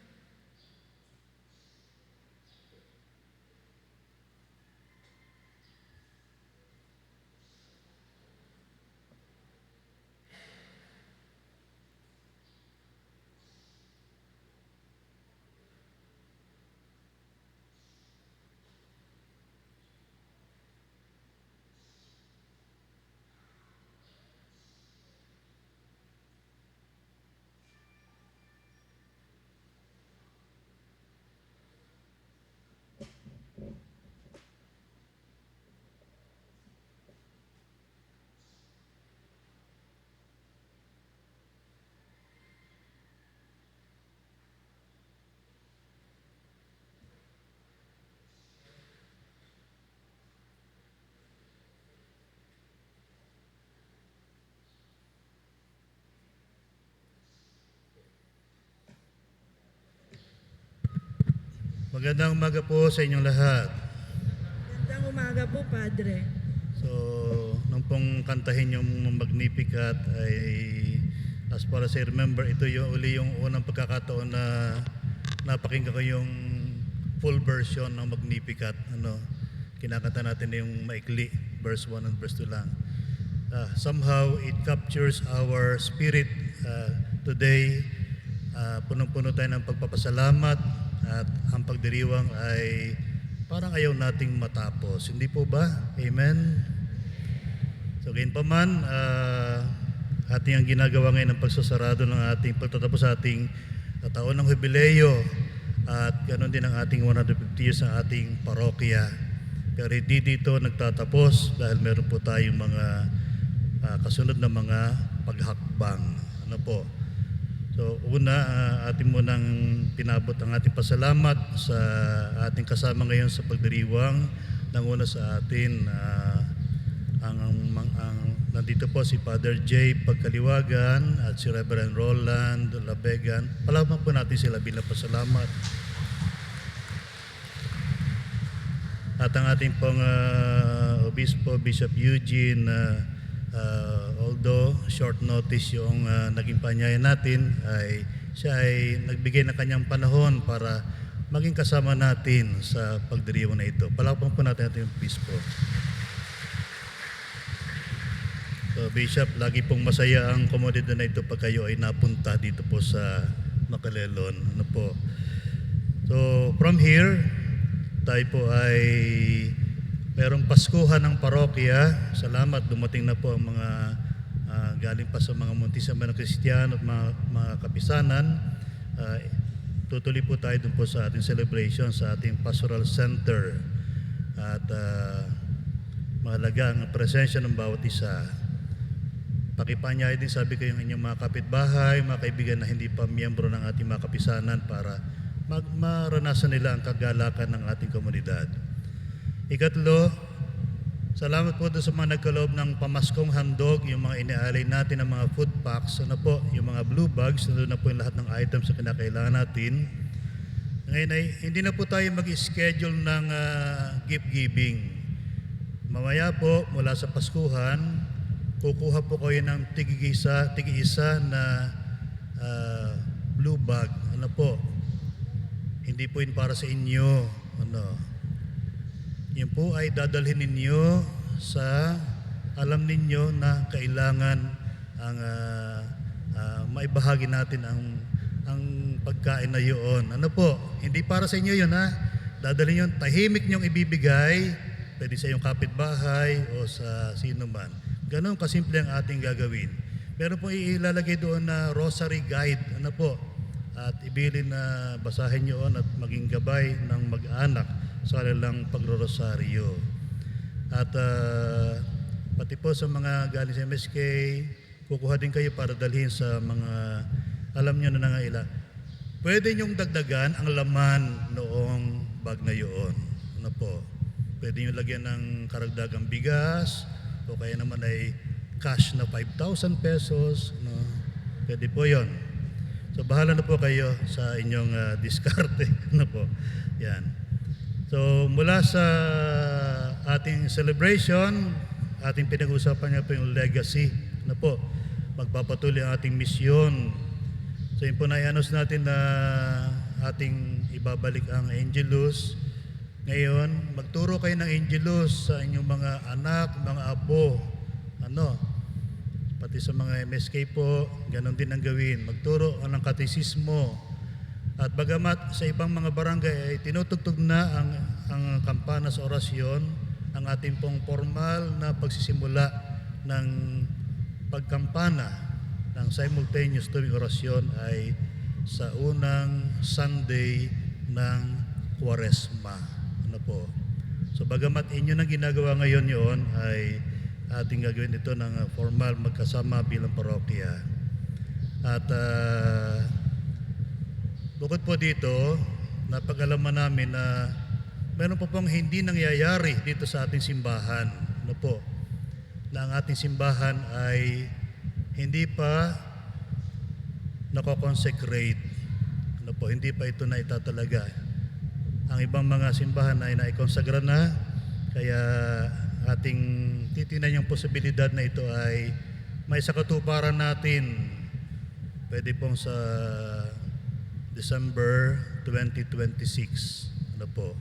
Magandang umaga po sa inyong lahat. Magandang umaga po, Padre. So, nung pong kantahin yung Magnificat ay, as far as I remember, ito yung uli yung unang pagkakataon na napakinggan ko yung full version ng Magnificat. Kinakanta natin yung maikli, verse 1 and verse 2 lang. Somehow, it captures our spirit today. Punong-puno tayo ng pagpapasalamat at ang pagdiriwang ay parang ayaw nating matapos. Hindi po ba? Amen? So, gayon pa man, ating ang ginagawa ngayon ng pagsasarado ng ating pagtatapos sa ating taon ng jubileo at ganoon din ang ating 150 years ng ating parokya. Pero hindi dito nagtatapos dahil meron po tayong mga kasunod na mga paghakbang. Ano po? So una, atin munang pinabot ang ating pasalamat sa ating kasama ngayon sa pagdiriwang. Nanguna sa atin, nandito po si Father J. Pagkaliwagan at si Reverend Roland Labegan. Palaman po natin sila bilang pasalamat. At ang ating pong Obispo, Bishop Eugene, although short notice yung naging panyaya natin, siya ay nagbigay ng kanyang panahon para maging kasama natin sa pagdiriwang na ito. Palakpan po natin ating Obispo. So, Bishop, lagi pong masaya ang komunidad na ito pag kayo ay napunta dito po sa Makalelon. Ano po? So, from here, tayo po ay merong Paskuhan ng parokya. Salamat, dumating na po ang mga galing pa sa mga muntisaman ng Kristiyano at mga kapisanan. Tutuloy po tayo dun po sa ating celebration sa ating pastoral center. At mahalaga ang presensya ng bawat isa. Pakipanyay din, sabi ko, yung inyong mga kapitbahay, mga kaibigan na hindi pa miyembro ng ating mga kapisanan para maranasan nila ang kagalakan ng ating komunidad. Ikatlo, salamat po doon sa mga nagkaloob ng pamaskong handog, yung mga inialay natin ng mga food packs, ano po, yung mga blue bags, nandun na po yung lahat ng items na kinakailangan natin. Ngayon ay hindi na po tayo mag-schedule ng gift giving. Mamaya po, mula sa Paskuhan, kukuha po kayo ng tig-isa na blue bag. Ano po? Hindi po yun para sa inyo. Ano? Yan po ay dadalhin ninyo sa alam ninyo na kailangan ang maibahagi natin ang pagkain na yun. Ano po? Hindi para sa inyo yun, ha? Dadalhin yun, tahimik nyong ibibigay, pwede sa iyong kapitbahay o sa sino man. Ganon kasimple ang ating gagawin. Meron po ilalagay doon na rosary guide. Ano po? At ibilin na basahin nyo at maging gabay ng mag-anak sa kanilang pagro-rosaryo. At pati po sa mga galing sa MSK, kukuha din kayo para dalhin sa mga alam nyo na nangailangan. Pwede nyong dagdagan ang laman noong bag na yun. Ano po? Pwede nyo lagyan ng karagdagang bigas, o kaya naman ay cash na 5,000 pesos. No? Pwede po yun. So bahala na po kayo sa inyong diskarte. Ano po? Yan. So mula sa ating celebration, ating pinag-usapan nga po yung legacy. Ano po? Magpapatuloy ang ating misyon. So yun po na i-announce natin na ating ibabalik ang Angelus. Ngayon, magturo kayo ng Angelus sa inyong mga anak, mga apo. Ano? Pati sa mga MSK po, ganon din ang gawin. Magturo ng katesismo. At bagamat sa ibang mga barangay ay tinutugtog na ang kampana sa orasyon, ang ating pong formal na pagsisimula ng pagkampana ng simultaneous tuwing orasyon ay sa unang Sunday ng Kwaresma. Ano po? So bagamat inyo nang ginagawa ngayon yon ay ating gagawin ito ng formal magkasama bilang parokya. At bukod po dito, napag-alaman namin na meron po pong hindi nangyayari dito sa ating simbahan. Ano po? Na ang ating simbahan ay hindi pa nako-consecrate. Ano po? Hindi pa ito na itatalaga. Ang ibang mga simbahan ay naikonsagra na, kaya ating titinan yung posibilidad na ito ay may sakatuparan natin. Pwede pong sa December 2026. Ano po?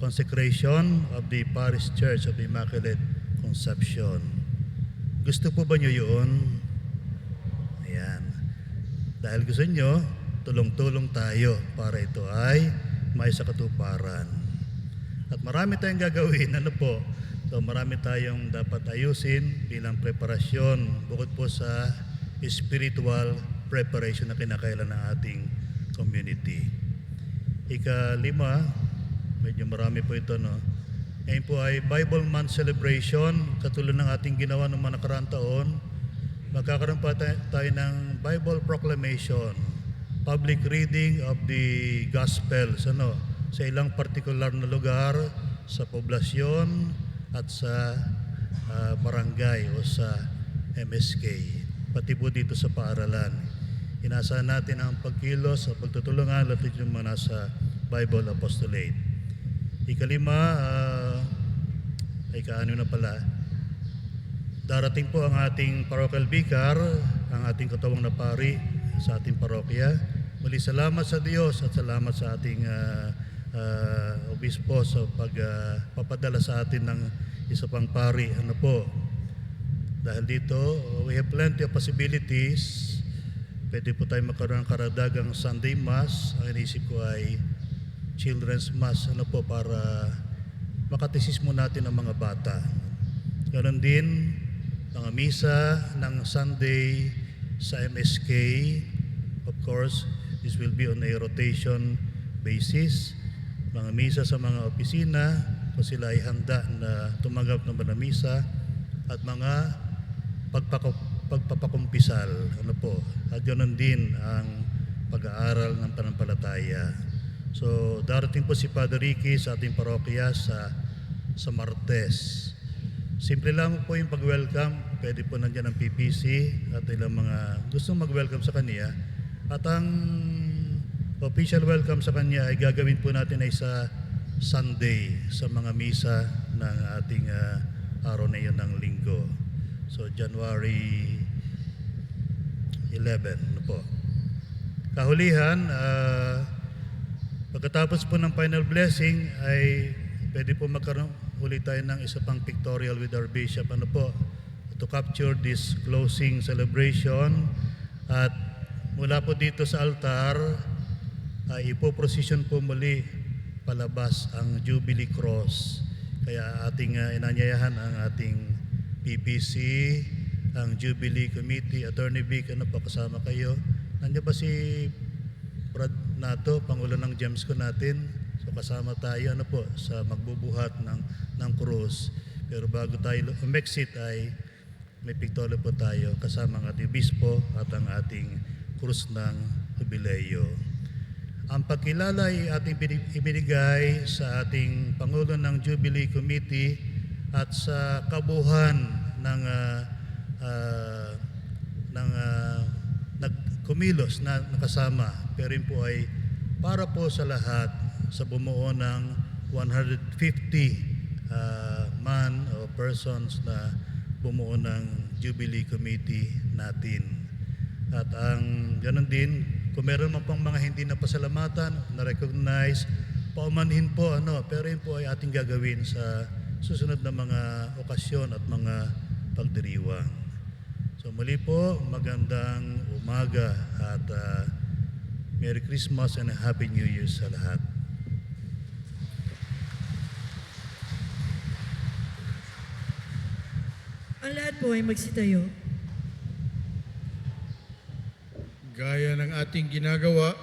Consecration of the Parish Church of the Immaculate Conception. Gusto po ba nyo yun? Ayan. Dahil gusto nyo, tulong-tulong tayo para ito ay may sakatuparan. At marami tayong gagawin, ano po? So marami tayong dapat ayusin bilang preparasyon bukod po sa spiritual preparation na kinakailan ng ating community. Ika-5, medyo marami po ito, no? Ngayon po ay Bible Month celebration, katulad ng ating ginawa ng mga nakaraang taon. magkakaroon pa tayo ng Bible proclamation, public reading of the Gospels, sa ilang partikular na lugar, sa poblasyon at sa barangay o sa MSK, pati po dito sa paaralan. Inaasahan natin ang pagkilos sa pagtutulungan at yung mga nasa Bible Apostolate. Ikalima, darating po ang ating parochial vicar, ang ating katawang na pari sa ating parokya. Muli salamat sa Diyos at salamat sa ating obispo sa pagpapadala sa atin ng isa pang pari. Dahil dito, we have plenty of possibilities. Pwede po tayo magkaroon ng karagdagang Sunday Mass. Ang inisip ko ay Children's Mass, para makatisismo natin ang mga bata. Ganon din, mga misa ng Sunday sa MSK. Of course, this will be on a rotation basis. Mga misa sa mga opisina, kung sila ay handa na tumanggap ng mga misa, at mga pagpapakumpisal. At ganon din ang pag-aaral ng panampalataya. So, darating po si Father Ricky sa ating parokya sa Martes. Simple lang po yung pag-welcome. Pwede po nandiyan ang PPC at ilang mga gustong mag-welcome sa kanya. At ang official welcome sa kanya ay gagawin po natin ay sa Sunday sa mga misa ng ating araw na yun ng linggo. So, January 11 po. Kahulihan, pagkatapos po ng final blessing ay pwede po magkaroon ulit tayo ng isa pang pictorial with our bishop to capture this closing celebration. At mula po dito sa altar ay ipoprosesyon po muli palabas ang Jubilee Cross. Kaya ating inanyayahan ang ating PPC, ang Jubilee Committee, Attorney Vic, kasama kayo. Nandiyan ba si Brad Nato, Pangulo ng Gems ko natin? So kasama tayo sa magbubuhat ng krus. Pero bago tayo umexit ay may pictorial po tayo kasama ang ating bispo at ang ating krus ng jubileo. Ang pagkilala ay ating ibinigay sa ating Pangulo ng Jubilee Committee at sa kabuuan ng nagkumilos na nakasama. Pero yun po ay para po sa lahat sa bumuo ng 150 man o persons na bumuo ng Jubilee Committee natin. At ang ganun din, kung meron man pang mga hindi na pasalamatan, na-recognize, paumanhin po, pero yun po ay ating gagawin sa susunod na mga okasyon at mga pagdiriwang. So muli po, magandang umaga at Merry Christmas and a Happy New Year sa lahat. Ang lahat po ay magsitayo. Gaya ng ating ginagawa,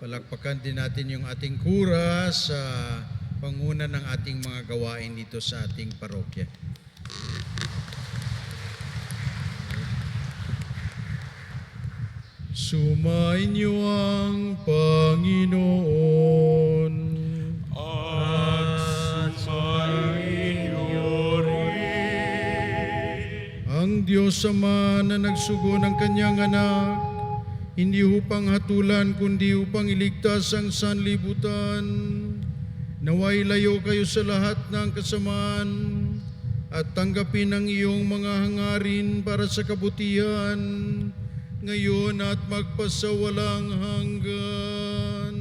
palakpakan din natin yung ating kura sa panguna ng ating mga gawain dito sa ating parokya. Sumainyo ang Panginoon. At sumainyo rin. Ang Diyos Ama na nagsugo ng kanyang anak, hindi upang hatulan kundi upang iligtas ang sanlibutan. Naway layo kayo sa lahat ng kasamaan at tanggapin ang iyong mga hangarin para sa kabutihan ngayon at magpasawalang hanggan.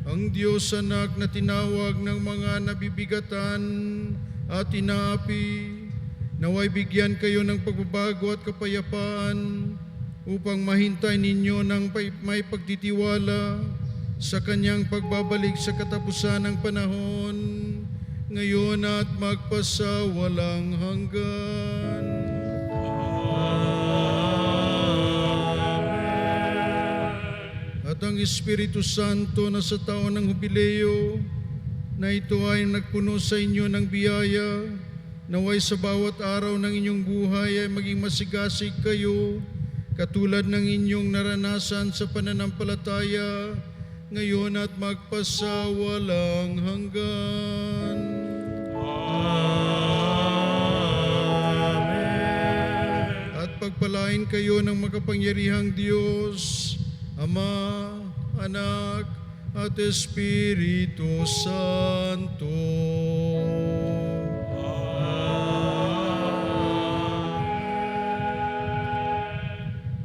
Ang Diyos Anak na tinawag ng mga nabibigatan at inaapi, naway bigyan kayo ng pagbabago at kapayapaan upang mahintay ninyo ng may pagtitiwala sa kanyang pagbabalik sa katapusan ng panahon, ngayon at magpasawalang hanggan. At ang Espiritu Santo na sa taon ng Jubileo, na ito ay nagpuno sa inyo ng biyaya, naway sa bawat araw ng inyong buhay ay maging masigasig kayo, katulad ng inyong naranasan sa pananampalataya, ngayon at magpasawalang hanggan. At pagpalain kayo ng makapangyarihang Diyos, Ama, Anak, at Espiritu Santo.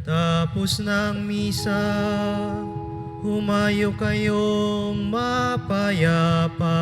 Tapos ng misa, humayo kayong mapayapa.